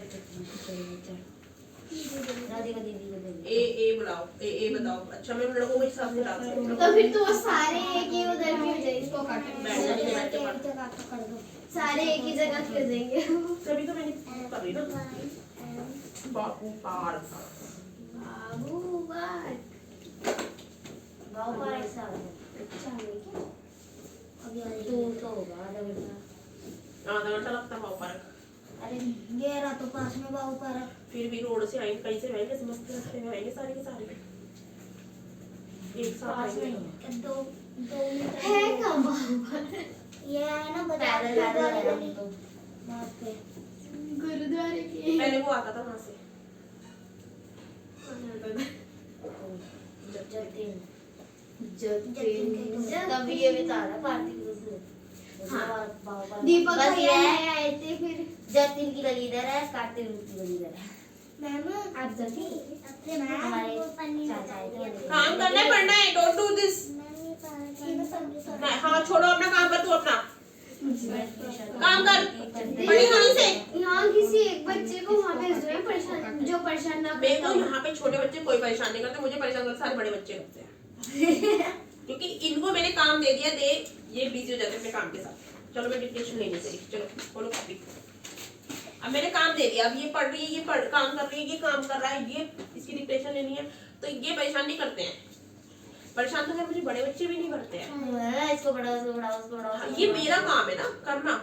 दादी का दीदी को दे ए बुलाओ, ए बताओ। अच्छा मैं उन लड़कों को एक साथ डाल सकती हूँ, तो फिर तो वो सारे एक ही उधर क्यों जाएंगे, बैठ के पढ़, सारे एक ही जगह क्यों जाएंगे। तभी तो मैंने कर रही ना। बाबू पार्क, बाबू बात गाँव पर एक साल अभी तो होगा आधा घंटा लगता है बाबू पार्क। अरे गहरा तो पास में बाबू पार्क, फिर भी रोड से आएंगे, कहीं से आएंगे, समझते रस्ते में आएंगे सारे के सारे एक साथ पास में आएंगे। ही 2 मिनट है कहाँ बाबू बात? ये है ना पैदल पैदल आया हम तो वहाँ पे गुरुद्वारे की पहले वो आता था वहाँ से, तभी ये बता रहा कार्तिक दीपक बस भैया ये नए आए थे, फिर जतिन की गली इधर है, कार्तिक की गली इधर है। मैम आप जल्दी अपने हमारे चाचा आए थे काम करना है, पढ़ना है, डोंट डू दिस। हाँ छोड़ो अपना काम कर, तू अपना काम कर, बड़ी होने से यहाँ किसी एक बच्चे को वहाँ भेज दो, परेशान जो परेशान ना मेरे को करे। यहाँ पे छोटे बच्चे कोई परेशान नहीं करते, मुझे परेशान करते सारे बड़े बच्चे करते हैं क्योंकि इनको मैंने काम दे दिया, ये बिजी हो जाते हैं अपने काम के साथ। चलो मैं डिक्टेशन लेनी चाहिए, चलो बोलो कॉपी। अब मैंने काम दे दिया, अब ये पढ़ रही है, ये काम कर रही है, ये काम कर रहा है, ये इसकी डिक्टेशन लेनी है, तो ये परेशान नहीं करते हैं। परेशान तो खैर मुझे बड़े बच्चे भी नहीं करते हैं। इसको पढ़ाओ, उसको पढ़ाओ, उसको पढ़ाओ। हाँ, ये मेरा काम है ना करना,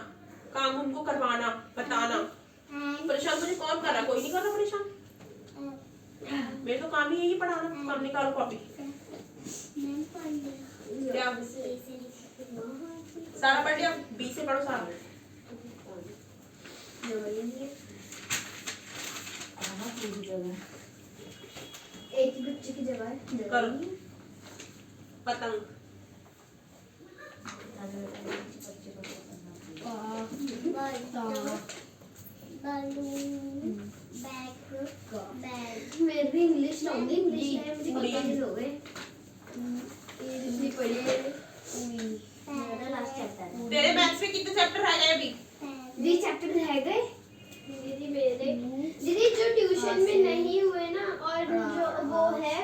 काम उनको करवाना, बताना। परेशान मुझे कौन कर रहा है? कोई नहीं कर रहा परेशान। मेरा तो काम ही है ये पढ़ाना। काम निकालो कॉपी। क्या सारा पढ़ लिया? बी से पढ़ो सारा। एक ही बच्चे की जगह है। करो पतंग। मैं भी इंग्लिश लाऊंगी। इंग्लिश में मुझे कितने दिन हो गए? इतनी पढ़ी है। मेरा लास्ट चैप्टर है। तेरे मैथ्स में कितने चैप्टर रह गए अभी? दीदी चैप्टर रह गए दीदी मेरे। दीदी जो ट्यूशन में नहीं हुए ना, और जो वो है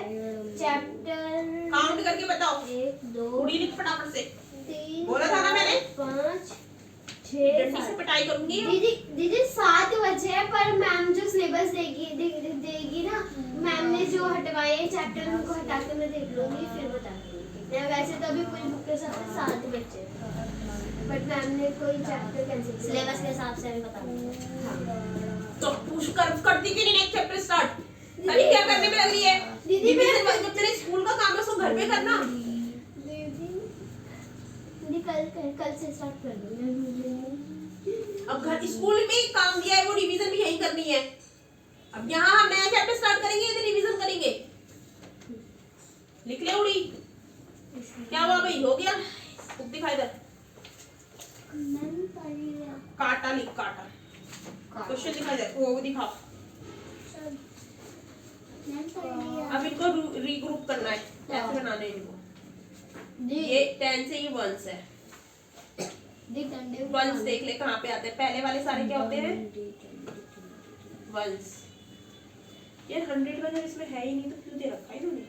चैप्टर। काउंट करके बताओ। 1 2 उड़ी लिख फटाफट से। 3 बोला था ना मैंने? 5 डंडी 6 से पिटाई करूंगी। दीदी दीदी 7 बचे हैं, पर मैम जो सिलेबस देगी ना, मैम ने जो हटवाए चैप्टर उनको हटा के मैं देख लूंगी, फिर बता दूंगी। वैसे तो अभी पूरी बुक के साथ 7 बचे हैं, बट मैम ने कोई चैप्टर कैंसिल किया। सिलेबस के हिसाब से अभी बता दूंगी। तो पुश करती क्यों नहीं नेक्स्ट चैप्टर स्टार्ट? अरे क्या करने में लग रही है? दीदी रिवीजन जब तेरे स्कूल का काम है उसको घर पे करना। दीदी कल से स्टार्ट कर दूंगी। अब घर स्कूल में ही काम दिया है वो रिवीजन भी यही करनी है। अब यहाँ हम नया चैप्टर स्टार्ट करेंगे इधर रिवीजन करेंगे। लिख ले उड़ी। क्या हुआ भाई? हो गया? बुक दिखा इधर। काटा लिख काटा। क्वेश्चन दिखा इधर। वो दिखाओ। अब इनको रीग्रुप करना है। कैसे बनाने हैं इनको? ये 10 से ये 1 है। वंस देख ले कहाँ पे आते हैं। पहले वाले सारे क्या होते हैं? वंस। यार 100 का जब इसमें है ही नहीं तो क्यों दे रखा है इन्होंने?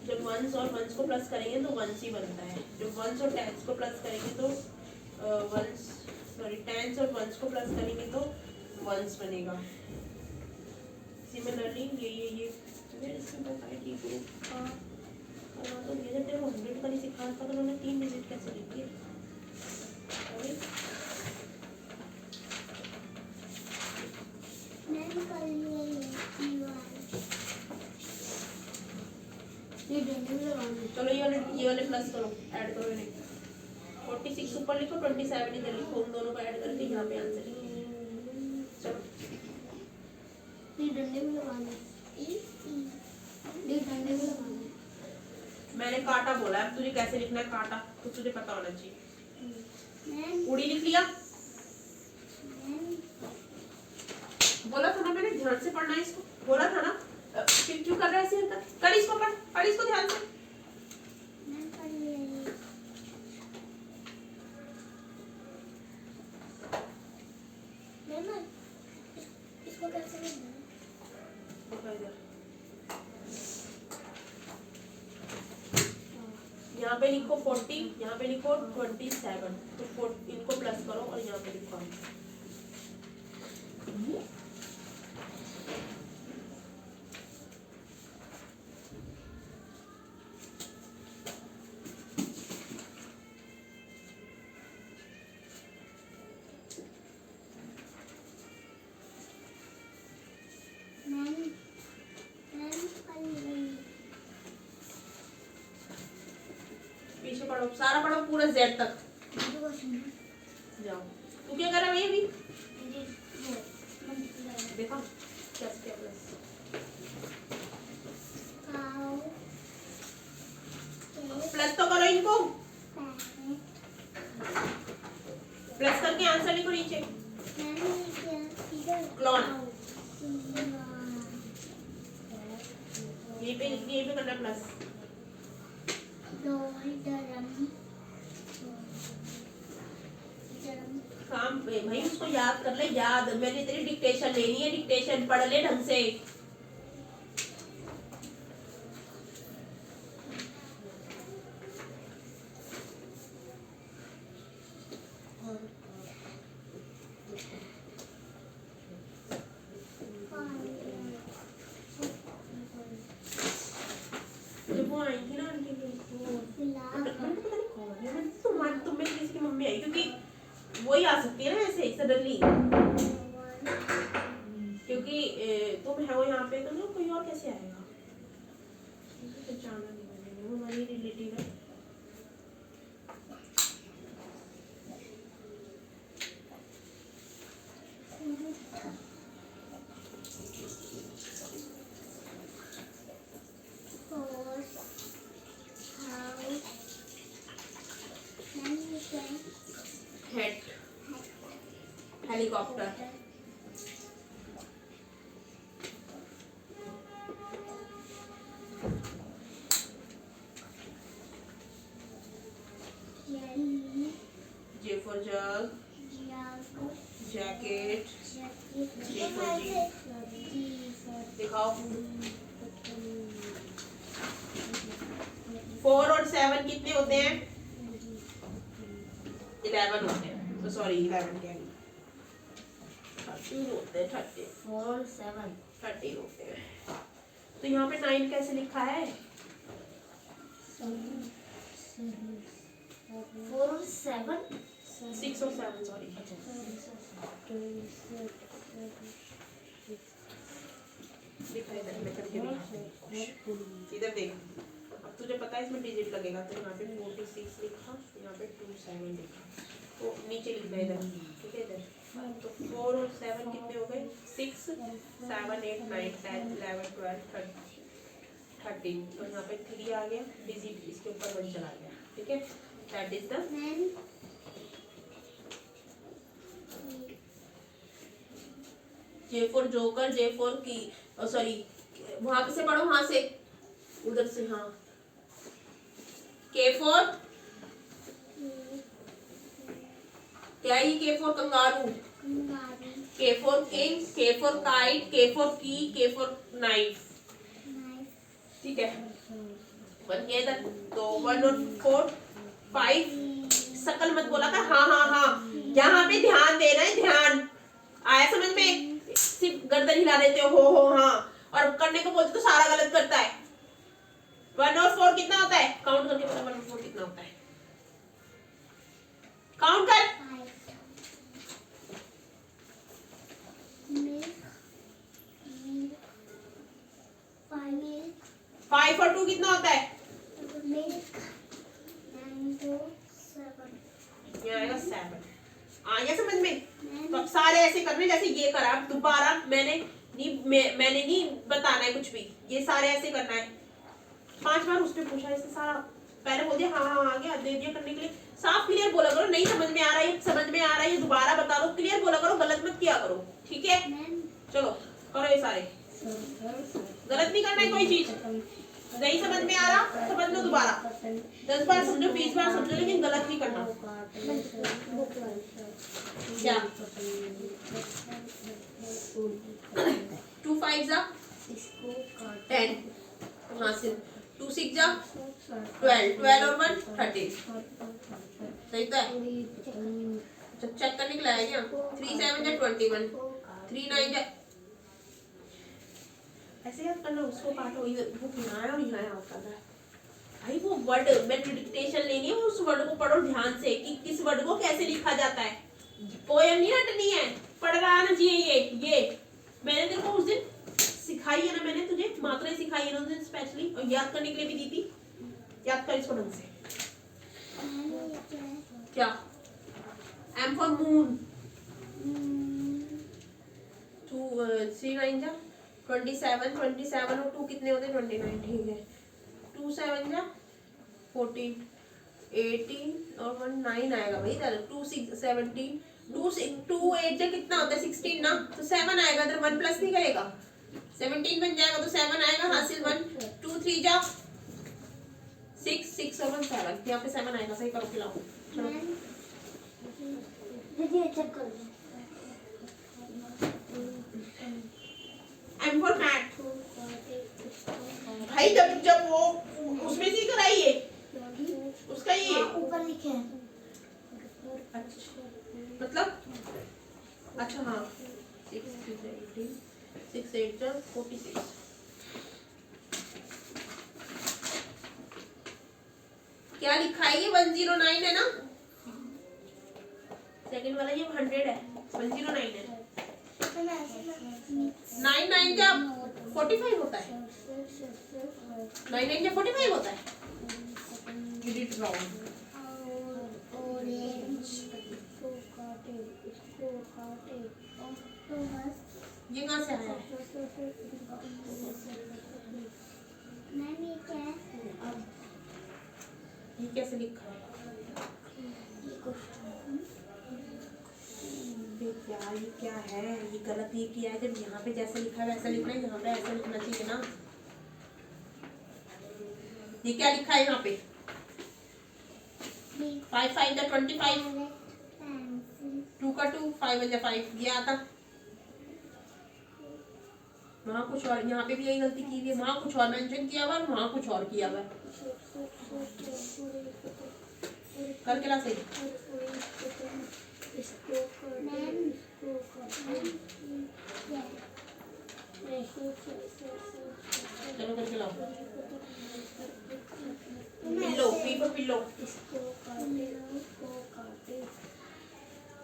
जब वंस और वंस को प्लस करेंगे तो वंस ही बनता है। जब वंस और टेंस को प्लस करेंगे तो टेंस और वंस को प्लस करेंगे तो वंस बनेगा। सिमिलरली ये मेरे इसमें बताया कि ग्रुप का करना तो ये जब तेरे 100 का नहीं सिखा था तो उन्होंने 3 डिजिट कैसे लिख दिए? चलो ये वाले प्लस करो, ऐड करो इन्हें। 46 ऊपर लिखो, 27 इधर लिखो। उन दोनों को ऐड करके यहाँ पे आंसर लिखो। चलो मैंने काटा बोला है, तुझे कैसे लिखना है काटा तो तुझे पता होना चाहिए। उड़ी लिख लिया? बोला था ना मैंने ध्यान से पढ़ना है इसको। बोला था ना? फिर क्यों कर रहा है ऐसे हरकत? कर इसको, पढ़ इसको ध्यान से। इसको कैसे करना है? यहाँ पे लिखो 40, यहाँ पे लिखो 27, तो इनको प्लस करो और यहाँ पे लिखो। पीछे पढ़ो, सारा पढ़ो पूरा Z तक जाओ। तू क्या कर रहा है भैया अभी? देखा क्या प्लस? प्लस तो करो इनको। प्लस करके आंसर लिखो नीचे। क्लॉन यहीं पे करना प्लस। काम पे भाई उसको याद कर ले, याद। मैंने तेरी डिक्टेशन लेनी है, डिक्टेशन पढ़ ले ढंग से। जब वो आई थी ना आंटी तुम में किसी की मम्मी आई, क्योंकि वही आ सकती है ना ऐसे सडनली, क्योंकि तुम है वो यहाँ पे, तो ना कोई और कैसे आएगा। पहचाना नहीं मैंने, वो हमारी रिलेटिव है। Head, helicopter. J for jug, jacket. J for jeep। दिखाओ। 4 और 7 कितने होते हैं? 11 होते हैं। सॉरी 11 कह रही, 30 होते हैं। 30 4 7 30 होते हैं। तो यहाँ पे 9 कैसे लिखा है? 4 और 7 6 और 7 सॉरी। दिखा इधर, मैं करके दिखा। इधर देख, अब तुझे पता है इसमें डिजिट लगेगा, तो यहाँ पे 46 लिखा, यहाँ पे 27 लिखा, तो नीचे लिखना है इधर, ठीक है इधर। तो 4 और 7 कितने हो गए? 6 7 8 9 10 11 12 13। तो यहाँ पे 3 आ गया, डिजिट इसके ऊपर 1 चला गया, ठीक है। That is the J for joker, J for की, सॉरी वहां पे से पढ़ो, वहां से उधर से, हाँ। K for क्या है ये? K for kangaroo, K for king, K for kite, K for key, K for knife, ठीक है। 1 के इधर, तो 1 और 4 5। सकल मत बोला था, हाँ हाँ हाँ, यहाँ पे ध्यान देना है, ध्यान आया समझ में? सिर्फ गर्दन हिला देते हो हाँ, और करने को बोलते तो सारा गलत करता है। 1 और 4 कितना होता है? काउंट करके पता 1 और 4 कितना होता है, काउंट कर। 5 और 2 कितना होता है? ये आएगा 7। आ गया समझ में? तो अब सारे ऐसे करने जैसे ये करा, दोबारा मैंने नहीं बताना है कुछ भी, ये सारे ऐसे करना है। 5 बार उसने पूछा, इससे सारा पहले बोल दिया हाँ हाँ आ गया, दे दिया करने के लिए। साफ क्लियर बोला करो, नहीं समझ में आ रहा है, समझ में आ रहा है, ये दोबारा बता दो, क्लियर बोला करो, गलत मत किया करो, ठीक है। चलो करो ये सारे, गलत नहीं करना है कोई चीज। नहीं समझ में आ रहा समझ लो दोबारा, 10 बार समझो 20 बार समझो, लेकिन गलत नहीं करना। क्या 2 5 जा 10, वहां से 2 6 जा 12, 12 और 1 13, सही तो है। चेक करने के लिए आया क्या? 3 7 जा 21, 3 9 जा, ऐसे याद करना, उसको काटो, वो यहाँ और यहाँ होता है भाई। वो वर्ड मैं डिक्टेशन लेनी है, उस वर्ड को पढ़ो ध्यान से कि किस वर्ड को कैसे लिखा जाता है। पोएम नहीं रटनी है, पढ़ना आना चाहिए। ये मैंने तेरे को उस दिन सिखाई है ना, मैंने तुझे मात्रा सिखाई है ना उस दिन स्पेशली, और याद करने के लिए भी दी थी। याद कर इसको ढंग से। क्या? M for moon, 3 9 जा 27, 27 और 2 कितने होते हैं? 29, ठीक है। 2 7 जा 14, 18 और 1 9 आएगा भाई इधर। 2 6 17, 2 8 जा कितना होता है? 16 ना, तो 7 आएगा इधर, 1 प्लस नहीं करेगा, 17 बन जाएगा तो 7 आएगा हासिल। 1 2 3 जा 6 6 और 1 7, यहाँ पे 7 आएगा। सही करो खिलाओ। चलो दीदी चेक कर लो। M for mat. भाई जब जब वो उसमें से कराइए उसका ये ऊपर लिखे हैं। अच्छा मतलब अच्छा हाँ 6 6 8 46। क्या लिखा है ये 109 है ना। सेकंड वाला ये 100 है 109 है। 9 9 क्या 45 होता है। 9 9 क्या 45 होता है। You did wrong. ये कहाँ से आया है। ये कैसे लिखा है। ये क्या है। ये गलत ये किया है। जब यहाँ पे जैसा लिखा है वैसा लिखना है। यहाँ पे ऐसा लिखना चाहिए ना। ये क्या लिखा है यहाँ पे 5 5 का 25 2 का 2 5 1 5 ये आता। वहाँ कुछ और यहाँ पे भी यही गलती की हुई है। वहाँ कुछ और मेंशन किया हुआ है वहाँ कुछ और किया हुआ है। कर के ला सही। चलो करके लाओ। पिल्लो पिल्लो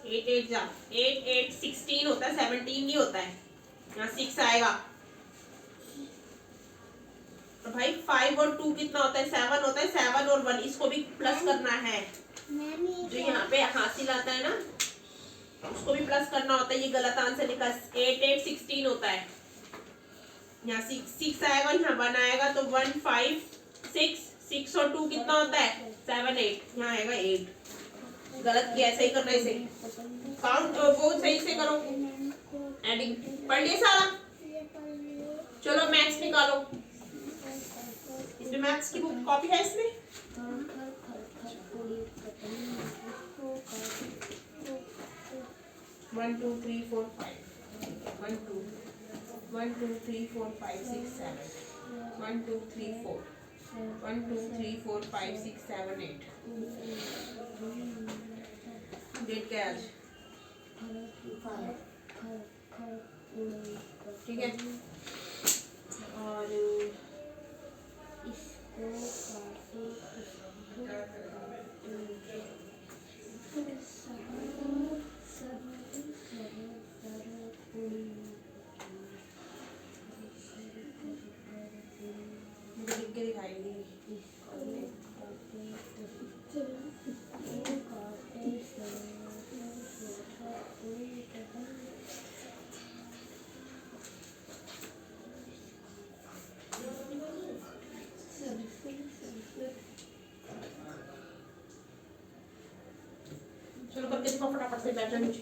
8 8 जा 8 8 16 होता है 17 नहीं होता है। यहाँ 6 आएगा। तो भाई 5 और 2 कितना होता है 7 होता है। 7 और 1 इसको भी प्लस करना है। जो यहाँ पे हासिल आता है ना उसको भी प्लस करना होता है। ये गलत आंसर लिखा 8 8 16 होता है। यहाँ 6 आएगा यहाँ 1 आएगा तो 1 5 6 6 और 2 कितना होता है 7 8 यहाँ आएगा 8। गलत किया सही करना है। इसे काउंट वो सही से करो। एडिंग पढ़ लिया सारा। चलो मैथ्स निकालो। इसमें मैथ्स की बुक कॉपी है इसमें। One two three four five. 1 2 1 2 3 4 5 6 7. 1 2 3 4. 1 2 3 4 5 6 7 8. Date क्या है आज। ठीक है। और मुझे लिख के दिखाएगी। चलो करके दिखाओ फटाफट से बैठ नीचे।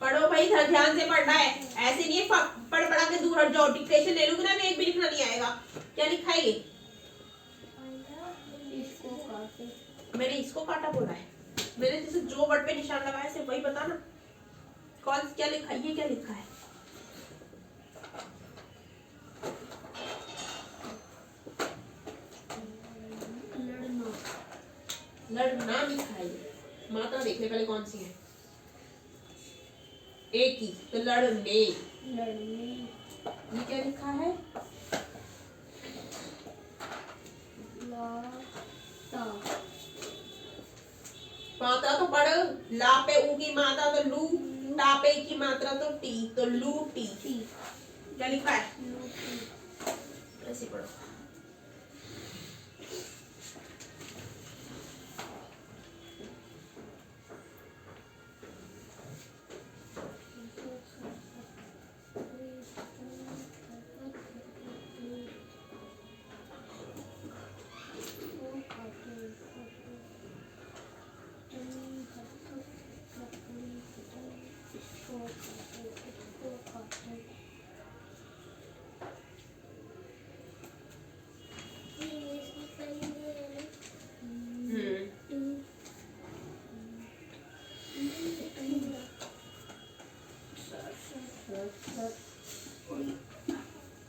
पढ़ो भाई ध्यान से पढ़ना है। ऐसे नहीं है पढ़ पढ़ा के दूर हट जाओ। डिक्टेशन ले लूंगी ना मैं एक भी लिखना नहीं आएगा। क्या लिखा है ये मैंने इसको काटा बोला है। मैंने जैसे जो वर्ड पे निशान लगाया सिर्फ वही बता ना। कौन क्या लिखा है ये क्या लिखा है। लड़ना लिखा है। मात्रा देख ले पहले कौन सी है। एक ही तो लड़ने। ये क्या लिखा है मात्रा तो पढ़, ला पे ऊ की मात्रा तो लू, टा पे की मात्रा तो टी, तो लू टी। क्या लिखा है? ऐसे पढ़ो।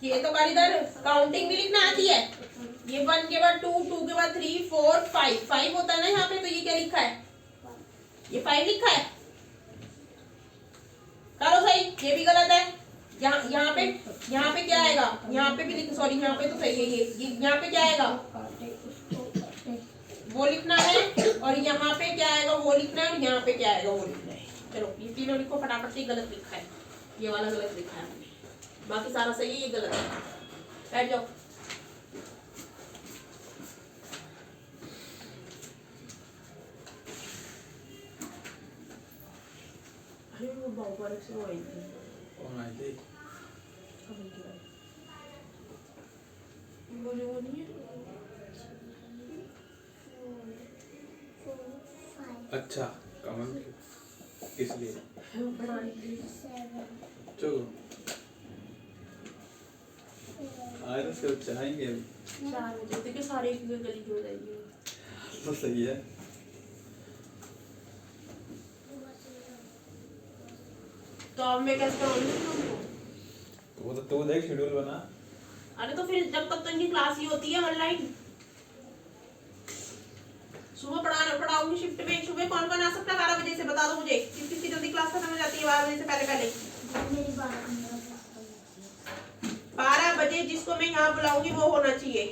ये तो कर, इधर काउंटिंग भी लिखना आती है। ये 1 के बाद 2, 2 के बाद 3, 4, 5, 5 होता है ना यहाँ पे, तो ये क्या लिखा है? ये 5 लिखा है। करो सही, ये भी गलत है। यहाँ पे क्या आएगा? यहाँ पे भी लिख, सॉरी यहाँ पे तो सही है। ये यहाँ पे क्या आएगा वो लिखना है, और यहाँ पे क्या आएगा वो लिखना है, और यहाँ पे क्या आएगा वो लिखना है। चलो ये तीनों लिखो फटाफट से। गलत लिखा है, ये वाला गलत लिखा है, बाकी सारा सही है, ये गलत है। बैठ जाओ। अरे वो बाबा से वो आई थी। कौन आई थी? वो नहीं है। अच्छा, कमल इसलिए चलो आए तो फिर चाहेंगे अभी। 4 बजे तक सारे एक गली की हो जाएगी। तो सही है। तो अब मैं कैसे कराऊंगी तुमको? वो तो देख शेड्यूल बना। अरे तो फिर जब तक तो इनकी क्लास ही होती है ऑनलाइन। सुबह पढ़ाऊंगी शिफ्ट में। सुबह कौन कौन आ सकता है 12 बजे से? बता दो मुझे। किसकी जल्दी क्लास खत्म हो जाती है 12 बजे से पहले? 12 बजे जिसको मैं यहाँ बुलाऊंगी वो होना चाहिए।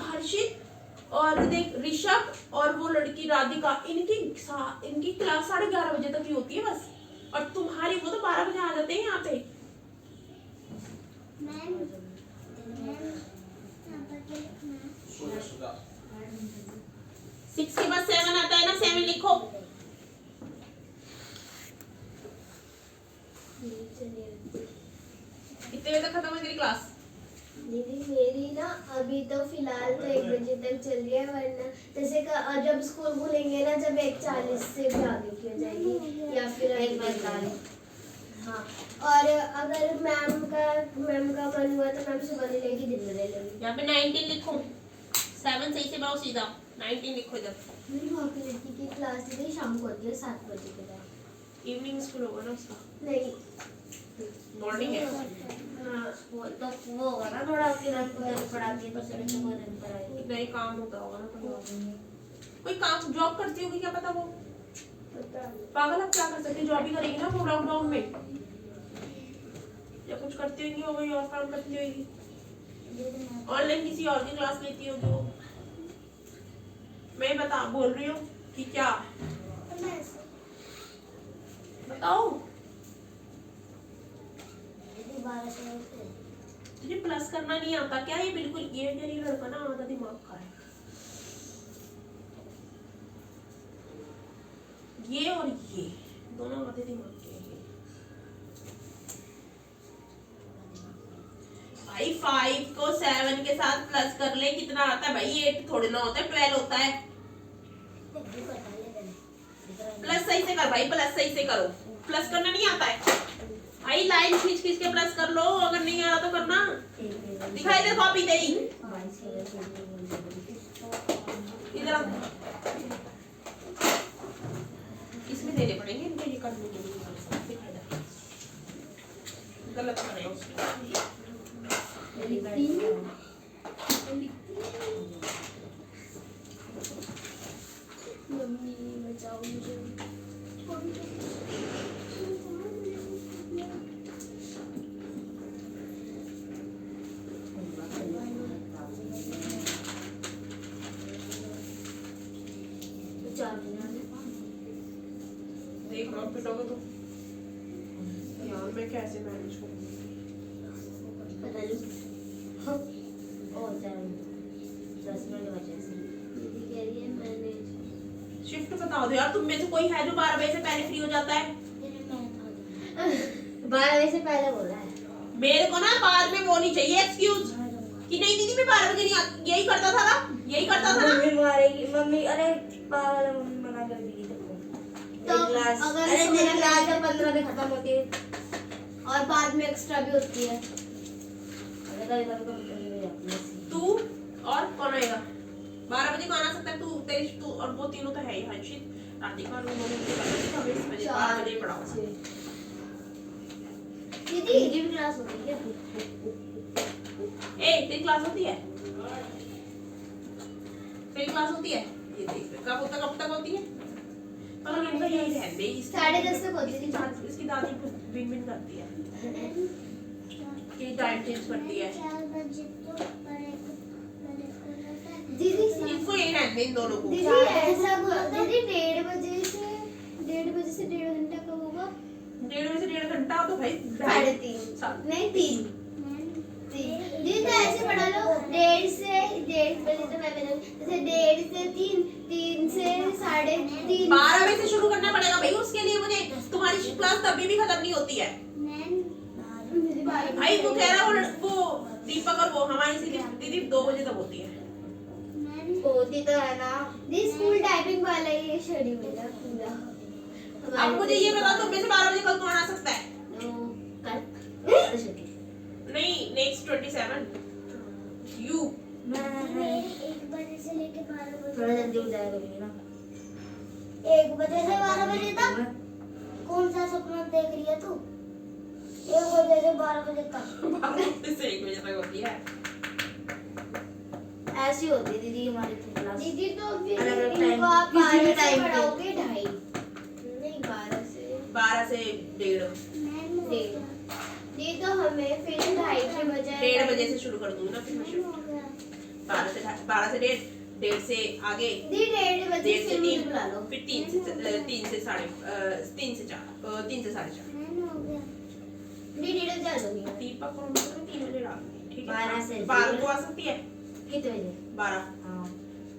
हर्षित और देख ऋषभ और वो लड़की राधिका, इनकी क्लास 11:30 बजे तक ही होती है बस। और तुम्हारी वो तो 12 बजे आ जाते हैं यहाँ पे। 6 के बाद 7 आता है ना, 7 लिखो। कितने बजे तक खत्म है तेरी क्लास? दीदी मेरी ना अभी तो फिलहाल तो 1 बजे तक चल रही है, वरना जैसे जब स्कूल खुलेंगे ना, जब 1:40 से भी आगे की हो जाएगी, या फिर 1:45। हाँ, और अगर मैम का मन हुआ तो मैम सुबह ले लेगी, दिन में ले लेगी। यहाँ पे 19 लिखो। 7 सही से बढ़ाओ सीधा। 19 लिखो इधर। मेरी वहाँ की लड़की की क्लास दीदी शाम को होती है 7 बजे के बाद। इवनिंग स्कूल होगा ना उसका? नहीं, मॉर्निंग है। हाँ, तो वो होगा ना थोड़ा कि रात को जब पढ़ाती है तो फिर सुबह दिन पर आएगी। इतना ही काम होता होगा ना कोई काम। जॉब करती होगी क्या पता वो? पागल, अब क्या कर सकते? जॉब ही करेगी ना वो लॉकडाउन में, या कुछ करती होगी, कोई और काम करती होगी, ऑनलाइन किसी और की क्लास लेती होगी वो। मैं बोल रही हूँ कि क्या बताओ। तुझे प्लस करना नहीं आता क्या? ये बिल्कुल ये मेरी लड़का ना आधा दिमाग का है। ये और ये दोनों आधे दिमाग के हैं। भाई 5 को 7 के साथ प्लस कर ले, कितना आता है भाई? 8 थोड़ी ना होता है, 12 होता है। प्लस सही से कर भाई, प्लस सही से करो। प्लस करना नहीं आता है भाई? लाइन खींच खींच के प्लस कर लो, अगर नहीं आ रहा तो करना। दिखाई दे कॉपी तेरी इधर। इसमें देने पड़ेंगे इनको ये करने के लिए। दिखाई दे गलत कर रहे हो उसको। मम्मी बचाओ मुझे। 4 दिन देख रहा पिटोगे तो यार मैं कैसे मैनेज करूंगी। पता नहीं ओ 10 मिनट बचे से दीदी कह रही है मैंने शिफ्ट बता दो यार, तुम में से कोई है जो 12 बजे से पहले फ्री हो जाता है? 12 बजे से पहले बोला है मेरे को ना बाद में वो नहीं चाहिए एक्सक्यूज कि नहीं दीदी मैं 12 बजे नहीं आती। यही करता था ना, यही करता था ना। मम्मी मारेगी मम्मी, अरे पागल मम्मी मना कर देगी तो क्लास, अगर अरे सुबह तेरी क्लास जब 15 में खत्म होती है और बाद में एक्स्ट्रा भी होती है। अरे कभी कभी कंप्यूटर में जाती है तू और कौन आएगा 12 बजे? कौन आ सकता है? तू तेरी तू और वो तीनों तो है ही। हर्षित, राधिका, रूमा, मुझे पता नहीं था 20 बजे 12 बजे पढ़ाओ। दीदी तेरी भी क्लास होती है ए तेरी क्लास होती है? तेरी क्लास होती है? ये देख कब तक होती है? पर इनका यही रहते हैं 10:30 तक होती है। इसकी दादी बिन बिन करती है कि टाइम चेंज करती है। 4 बजे तो पढ़े को दीदी इनको यही रहते हैं इन दोनों को। दीदी ऐसा दीदी 1:30 बजे से 1:30 घंटा कब होगा? 1:30 बजे से 1.5 घंटा तो भाई 3:30 नहीं 3 दीदी तो ऐसे पढ़ा लो 1:30 से 1:30 बजे तो मैं जैसे 1:30 से 3 से 3:30 12 बजे से शुरू करना पड़ेगा भाई उसके लिए मुझे। तुम्हारी क्लास तभी भी खत्म नहीं होती है भाई। वो कह रहा है वो दीपक और वो हमारी दीदी 2 बजे तक होती है। होती तो है ना दीदी स्कूल टाइमिंग वाला ये शेड्यूल है पूरा। अब मुझे ये बताओ तुम में से 12 बजे कल कौन आ सकता है? कल नहीं नेक्स्ट 27 यू। मैं 1 बजे से लेके 12 बजे थोड़ा जल्दी उठ जाया करूंगी ना 1 बजे से 12 बजे तक कौन सा सपना देख रही है तू? 1 बजे से 12 बजे तक 12 बजे से 1 बजे तक होती है। ऐसी होती है दीदी हमारी क्लास दीदी तो फिर अलग-अलग टाइम, इनको आप किसी भी 12 से टाइम पे। पढ़ाओगे 2:30 नहीं 12 से 12 से 1:30 1:30 ये तो हमें फिर 2:30 के बजाय 1:30 बजे से शुरू कर दूंगी ना फिर मैं शिफ्ट। 12 से 1:30 से आगे दी 1:30 बजे 1:30 से फिर मुझे 3 बुला लो। फिर 3 से 4 3 से 4:30 दी 1:30 जा दूंगी दीपक को 3 बजे डालूंगी ठीक है। 12 से 12 को आ सकती है? कितने बजे 12 हाँ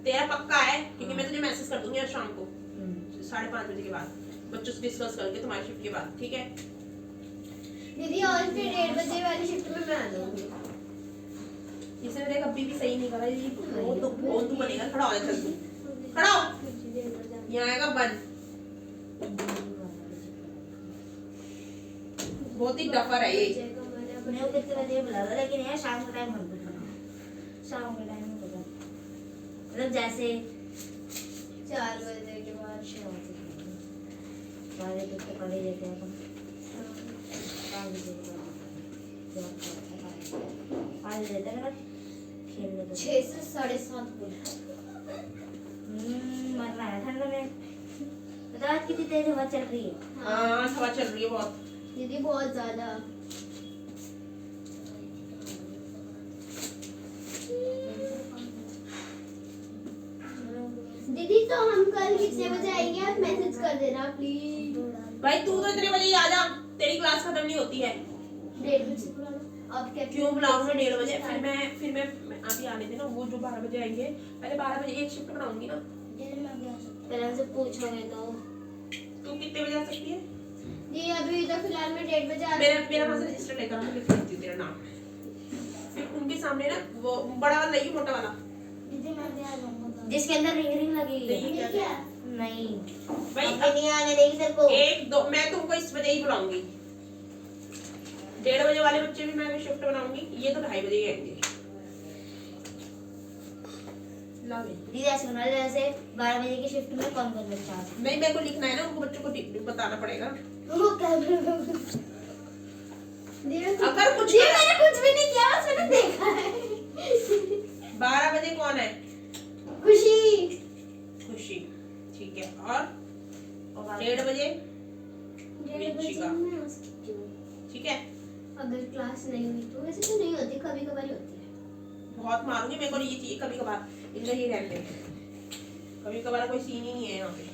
तेरा पक्का है क्योंकि मैं तुझे मैसेज कर दूंगी आज शाम को हम्म। 5:30 बजे के बाद बच्चों से डिस्कस करके तुम्हारी शिफ्ट के बाद ठीक है। दीदी और फिर 1:30 बजे वाली शिफ्ट में मैं आ जाऊंगी। इसे देख अभी भी सही नहीं करा ये वो तू बनेगा। खड़ा हो जा चल तू खड़ा हो। यहाँ आएगा बन। बहुत ही डफर है ये। मेरे को कितने बजे बुला रहा लेकिन यार शाम का टाइम मत बुलाना शाम का टाइम मत बुलाना मतलब जैसे 4 बजे के बाद 6 बजे 4 बजे तक तो पढ़ ही लेते हैं अपन 5 बजे के बाद 5 बजे तक ना खेलने को 6 से 7:30 मर रहा है ठंड में पता है कितनी तेज हवा चल रही है हाँ हवा चल रही है बहुत। दीदी बहुत ज्यादा। दीदी तो हम कल कितने बजे आएंगे आप मैसेज कर देना प्लीज। भाई तू तो इतने बजे ही आ जा तेरी क्लास खत्म नहीं होती है। 1:30 बजे बुला लो अब क्या क्यों बुलाऊंगा 1:30 बजे? फिर मैं अभी आने देना वो जो 12 बजे आएंगे पहले 12 बजे एक शिफ्ट बनाऊंगी ना। पहले से पूछोगे तो तू कितने बजे आ सकती है? जी अभी तो फिलहाल मैं 1:30 बजे आ मेरा वहां से रजिस्टर लेकर मैं लिख देती हूँ तेरा नाम। फिर उनके सामने ना वो बड़ा वाला नहीं मोटा वाला दीदी मैं भी आ जाऊंगा जिसके अंदर रिंग लगी है नहीं क्या क्या नहीं भाई अभी नहीं आने देगी तेरे को 1 2 मैं तुमको इस बजे ही बुलाऊंगी। 1:30 बजे वाले बच्चे भी मैं शिफ्ट बनाऊंगी। ये तो 2:30 बजे ही आएंगे। ला ले। दीदी ऐसे बना ले जैसे 12 बजे की शिफ्ट में कौन कौन बच्चा आ सकता नहीं मेरे को लिखना है ना उनको बच्चों को बताना पड़ेगा। वो कैमरे में अगर कुछ जी मैंने कुछ भी नहीं किया बस मैंने देखा है। 12 बजे कौन है? खुशी खुशी ठीक है। और 1:30 बजे 1:30 बजे ऋषिका। मैं आ सकती हूँ ठीक है। अगर क्लास नहीं हुई तो। वैसे तो नहीं होती कभी कभार होती है। बहुत मारूंगी मेरे को ये चाहिए कभी कभार इनका ये रहते हैं कभी कभार कोई सीन ही नहीं है यहाँ पे।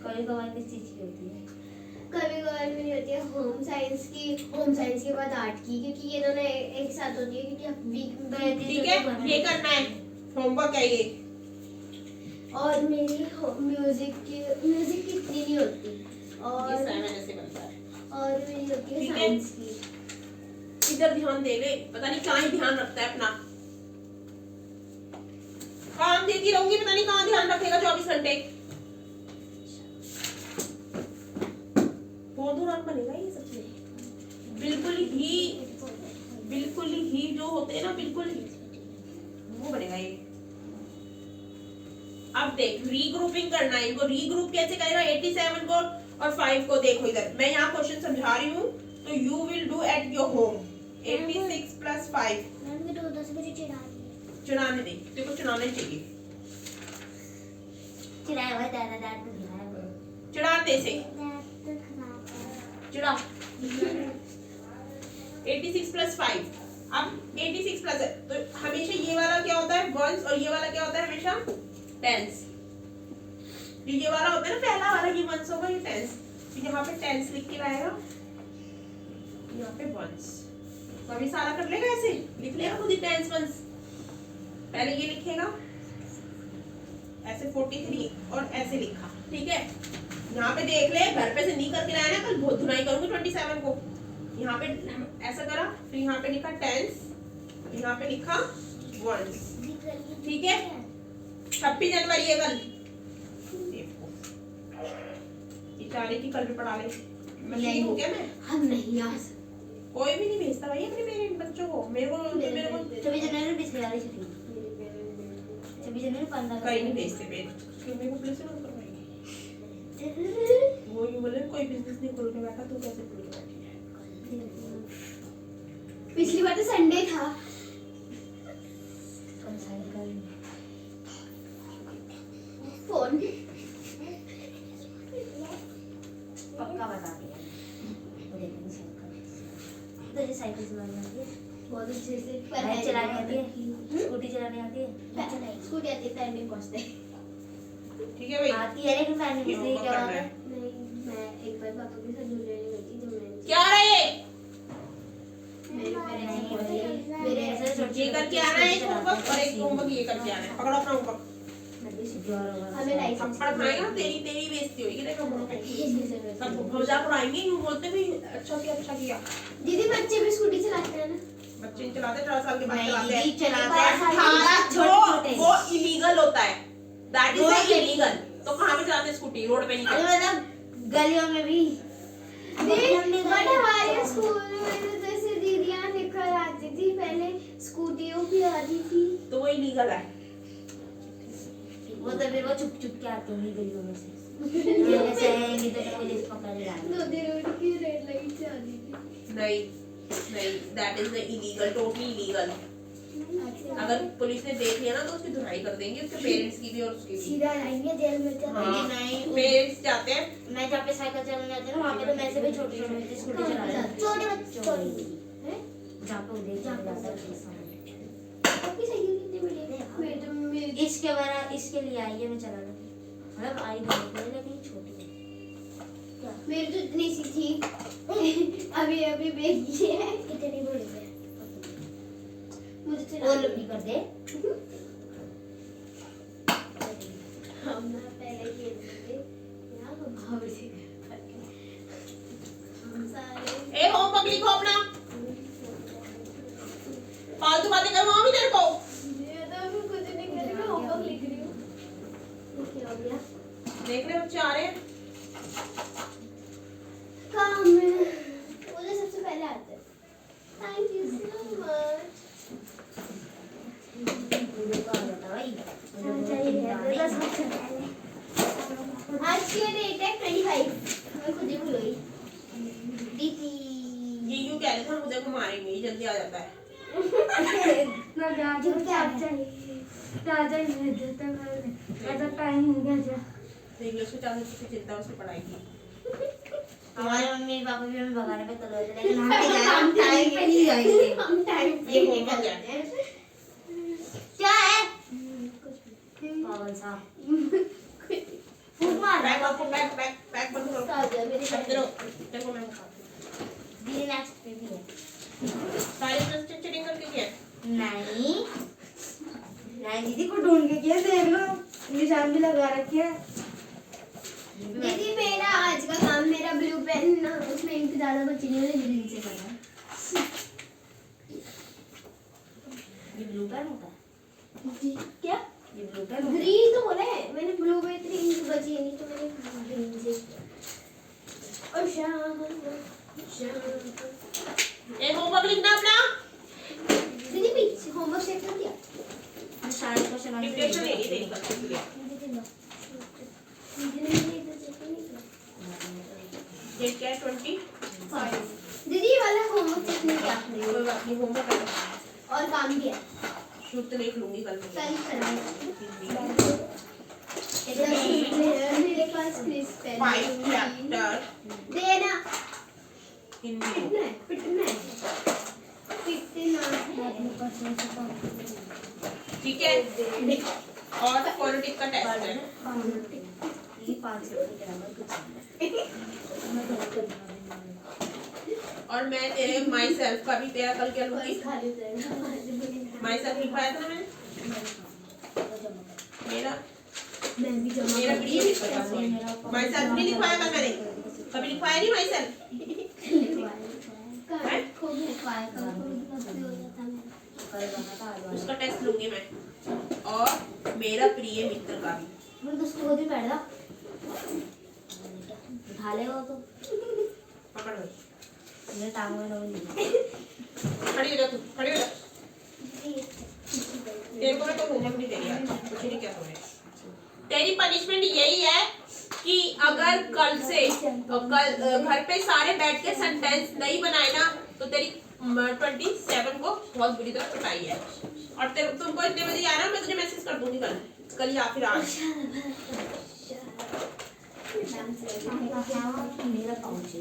कभी कभार किस चीज की होती है? कभी कभार मेरी होती है होम साइंस के बाद आर्ट की, क्योंकि ये दोनों एक साथ होती है, क्योंकि वीक ठीक है, ये करना है, होमवर्क है ये। और मेरी म्यूजिक की इतनी नहीं होती, ये और 7 ऐसे बनता है। और मेरी होती है ठीक है। साइंस की। इधर ध्यान दे ले, पता नहीं कहाँ ही ध्यान रखता है अपना। काम देती रहूंगी, पता नहीं कहाँ ध्यान रखेगा 24 घंटे। बहुत रन बनेगा ये सच में, बिल्कुल ही जो होते हैं ना, बिल्कुल ही वो बनेगा ये। अब देख, रीग्रुपिंग करना है इनको। रीग्रुप कैसे करेगा? 87 को और 5 को देखो इधर, मैं यहाँ क्वेश्चन समझा रही हूँ, तो you will do at your home. 86 + 5 ma'am के 10 बजे चिढ़ा रही है। चुनाने दे, तेरे को चुनाना ही चाहिए। चिढ़ाया हुआ दादा दाद को गिराया हुआ। चढ़ा दे से, दांत तो खराब है। चढ़ा। 86 + 5। अब 86 प्लस है, तो हमेशा ये वाला क्या होता है? वंस, और ये वाला क्या होता है? हमेशा टेंस। ये वाला होता है ना पहला वाला, ये वंस होगा, ये टेंस। तो यहाँ पे टेंस लिख के लाएगा, यहाँ पे वंस। तो अभी सारा कर लेगा, ऐसे लिख लेगा खुद ही टेंस वंस। पहले ये लिखेगा ऐसे 43 और ऐसे लिखा, ठीक है। यहाँ पे देख ले, घर पे से नहीं करके लाया ना, कल बहुत धुनाई करूंगी 27 को। यहाँ पे ऐसा करा, फिर यहाँ पे लिखा टेंस, यहाँ पे लिखा वंस, ठीक है। 26 जनवरी है कल, बेचारे की कल भी पढ़ा ले। मशीन हो गया मैं, हम नहीं आ सकते। कोई भी नहीं भेजता भाई अपने मेरे बच्चों को। मेरे को 26 जनवरी पिछली वाली छुट्टी, 26 जनवरी 15 कहीं नहीं भेजते पेरेंट्स, क्यों मेरे को पुलिस में नौकर पाएंगे। वो यूं बोले कोई बिजनेस नहीं खोल के बैठा, तू कैसे खोल के बैठी है? पिछली बार तो संडे था। फोन पक्का बता दिया। तुझे साइकिल चलानी आती है? बहुत अच्छे से बाइक चलानी आती है? स्कूटी चलानी आती है? स्कूटी आती है, टाइम नहीं पहुंचते। ठीक है भाई, आती है लेकिन टाइम ये नहीं होमवर्क क्या करना बात है? है। नहीं, मैं एक बार पापा के साथ झूले लेने गई थी, तो मैं क्या रहा है? मेरे पेरेंट्स नहीं, ने मेरे मेरे ऐसे छोटे ये करके आना है एक होमवर्क, और एक होमवर्क ये करके आना है। पकड़ो अपना होमवर्क। हमें लाइसेंस थप्पड़ खाएगा, तेरी बेइज्जती होगी। देखो सब मजाक उड़ाएंगे, यूं बोलते भी अच्छा किया। दीदी बच्चे भी स्कूटी चलाते हैं ना? बच्चे नहीं चलाते, 18 साल के बाद नहीं, चलाते हैं। दीदी चलाते हैं। 18 छोटे-छोटे। वो इलीगल होता है, दैट रोड इज पे इलीगल। तो कहाँ पे चलाते हैं स्कूटी? रोड पे नहीं अरे चलाते। मतलब गलियों में भी बट हमारे स्कूल में तो जैसे दीदियां निकल आती थी, पहले स्कूटियों भी आती थी। तो वो इलीगल है। वो तो फिर वो चुप के आते होंगे गलियों में से। ऐसे आएंगे तो पुलिस पकड़ ले आएगी। नदी रोड की रेड लाइट से आती थी। नहीं, that is the illegal, totally illegal. अगर पुलिस ने देख लिया ना, तो उसकी धुनाई कर देंगे, उसके पेरेंट्स की भी और उसकी भी। सीधा लाएंगे जेल में चला। हाँ, नहीं, पेरेंट्स जाते हैं। मैं जहाँ पे साइकिल चलाने जाती हूँ ना, वहाँ पे तो मैं से भी छोटे स्कूटी चला रही हूँ। छोटे बच्चे जहाँ पे उधर चला जाता है उसके सामने। आपकी साइकिल कितनी बड़ी है? मेरी इसके लिए आई है, मैं चला रही हूँ। मतलब आई बहुत बड़ी लेकिन छोटी है। मेरी तो इतनी सी थी, अभी बेगी है। कितनी बड़ी है? मुझे वो चला लोग भी कर दे। हम ना पहले खेलते थे यहाँ भाभी से हम सारे। ए होमवर्क लिखो अपना, फालतू बातें करो मम्मी तेरे को। ये तो अभी कुछ नहीं कर रही, मैं होमवर्क लिख रही हूँ। ये क्या हो गया? देख ले बच्चे आ रहे हैं। काम में मुझे सबसे पहले आते हैं। Thank you so much. आज की डेट है 25। मैं खुद ही भूल गई। ये यूं कह रहे थे हम उधर को मारेंगे, ये जल्दी आ जाता है। देख लो, उसको चाहे किसी चिंता उसकी पढ़ाई की। हमारे मम्मी पापा भी हमें भगाने पे तुले थे, लेकिन हम टाइम पे नहीं जाएंगे। हम टाइम पे ये ही होमवर्क निकलते है। हैं। क्या पागल सा फूट मार रहा है बैक बैक बैक बैक बंद करो। सादिया मेरे अब तेरे देखो मैं दीदी नेक्स्ट पे भी है सारे टेस्ट चीटिंग करके किया है। नहीं नहीं दीदी को ढूंढ के किया देख लो निशान भी लगा रखे हैं दीदी मेरा आज का काम मेरा ब्लू पेन ना उसमें इंक ज्यादा बची नहीं मैंने ग्रीन से करा है। ये ब्लू पेन होता है जी क्या ये ब्लू पेन होता है ग्रीन तो बोला है मैंने ब्लू में इतनी इंक बची नहीं तो मैंने ग्रीन से और शाम ए होमवर्क लिखना अपना दीदी पीछे होमवर्क चेक कर दिया मैं सारे क्वेश्चन आंसर डिक्टेशन ले ली तेरी कल के लिए। दीदी ने नहीं तो चेक नहीं किया डेट क्या है 20 दीदी ये वाला होमवर्क चेक नहीं किया आपने कोई बात नहीं होमवर्क है और काम भी है शुद्ध लिख लूंगी कल मैं। कल कराएंगे मेरे पास क्रिस पेन 5 चैप्टर देना हिंदी पिटना है ठीक है। और पॉलिटिक्स का टेस्ट है ये 5 रुपए के नंबर कुछ और मैं तेरे माई सेल्फ का भी तेरा कल क्या लूंगी खाली हो जाएगा माई सेल्फ लिखवाया था ना मैंने मेरा मैं भी जमा मेरा प्रिय मित्र का माई सेल्फ नहीं लिखवाया कल मैंने कभी लिखवाया नहीं माई सेल्फ खूब लिखवाया कल हो जाता है कल बना था आज उसका टेस्ट लूंगी मैं और मेरा प्रिय मित्र का भी मैं तो उसको भी बैठ जा उठा ले वो तो पकड़ लो मेरे टांग में नहीं खड़ी हो जा तू खड़ी हो जा तेरे को मैं तो होमवर्क नहीं दे रही यार कुछ नहीं क्या तुम्हें तेरी पनिशमेंट यही है कि अगर कल से घर पे सारे बैठ के सेंटेंस नहीं बनाए ना तो तेरी 27 को बहुत बुरी तरह पिटाई है और तुमको इतने बजे आना मैं तुझे मैसेज कर दूंगी कल या फिर आज मेरा पाउच है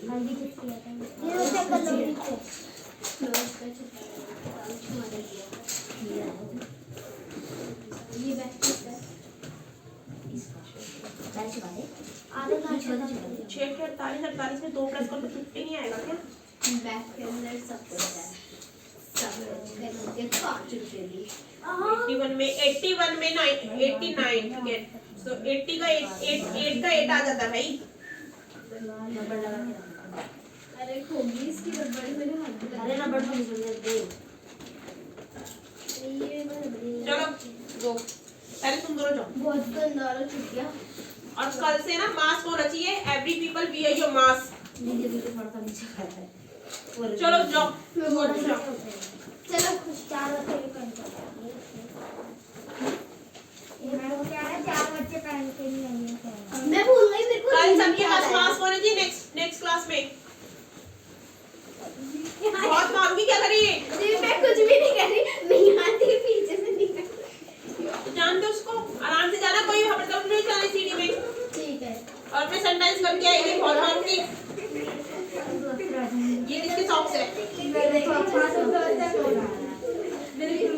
ये उसे कर लो नीचे ये बैठ बैठ चुका है आधे का 6:48 में 2 प्लस कर तो 50 नहीं आएगा क्या बैक के अंदर सब कुछ है सब के 5 रुपए लिए 81 में 89 ठीक है तो 80 का 8 का 8 आ जाता है भाई नंबर लगा के रखना अरे खोगी इसकी रबड़ मैंने हाथ में अरे नंबर तो मुझे दे ये मैंने चलो गो पहले तुम दोनों जाओ बहुत गंदा वाला छुट्टियां और कल से ना मास्क होना चाहिए every people wear your mask नीचे भी तो थोड़ा सा नीचे खाता है चलो जाओ मैं बोल रही जाओ हूं चलो कुछ 4 बच्चे कर ये मैं वो क्या है 4 बच्चे पहन के नहीं आएंगे मैं भूल गई मेरे को कल हिंदी सबके याद पास आया। मास्क होना चाहिए नेक्स्ट क्लास में बहुत मारूंगी क्या करिए जी मैं कुछ भी नहीं कर रही मैं यहाँ थी पीछे से निकल तो जानते हो उसको आराम से जाना कोई हड़बड़ नहीं जाना सीढ़ी में ठीक है और मैं सेंटेंस करके आएगी बहुत मारूंगी ये किसके सॉक्स है मेरे तो अच्छा तो मेरे को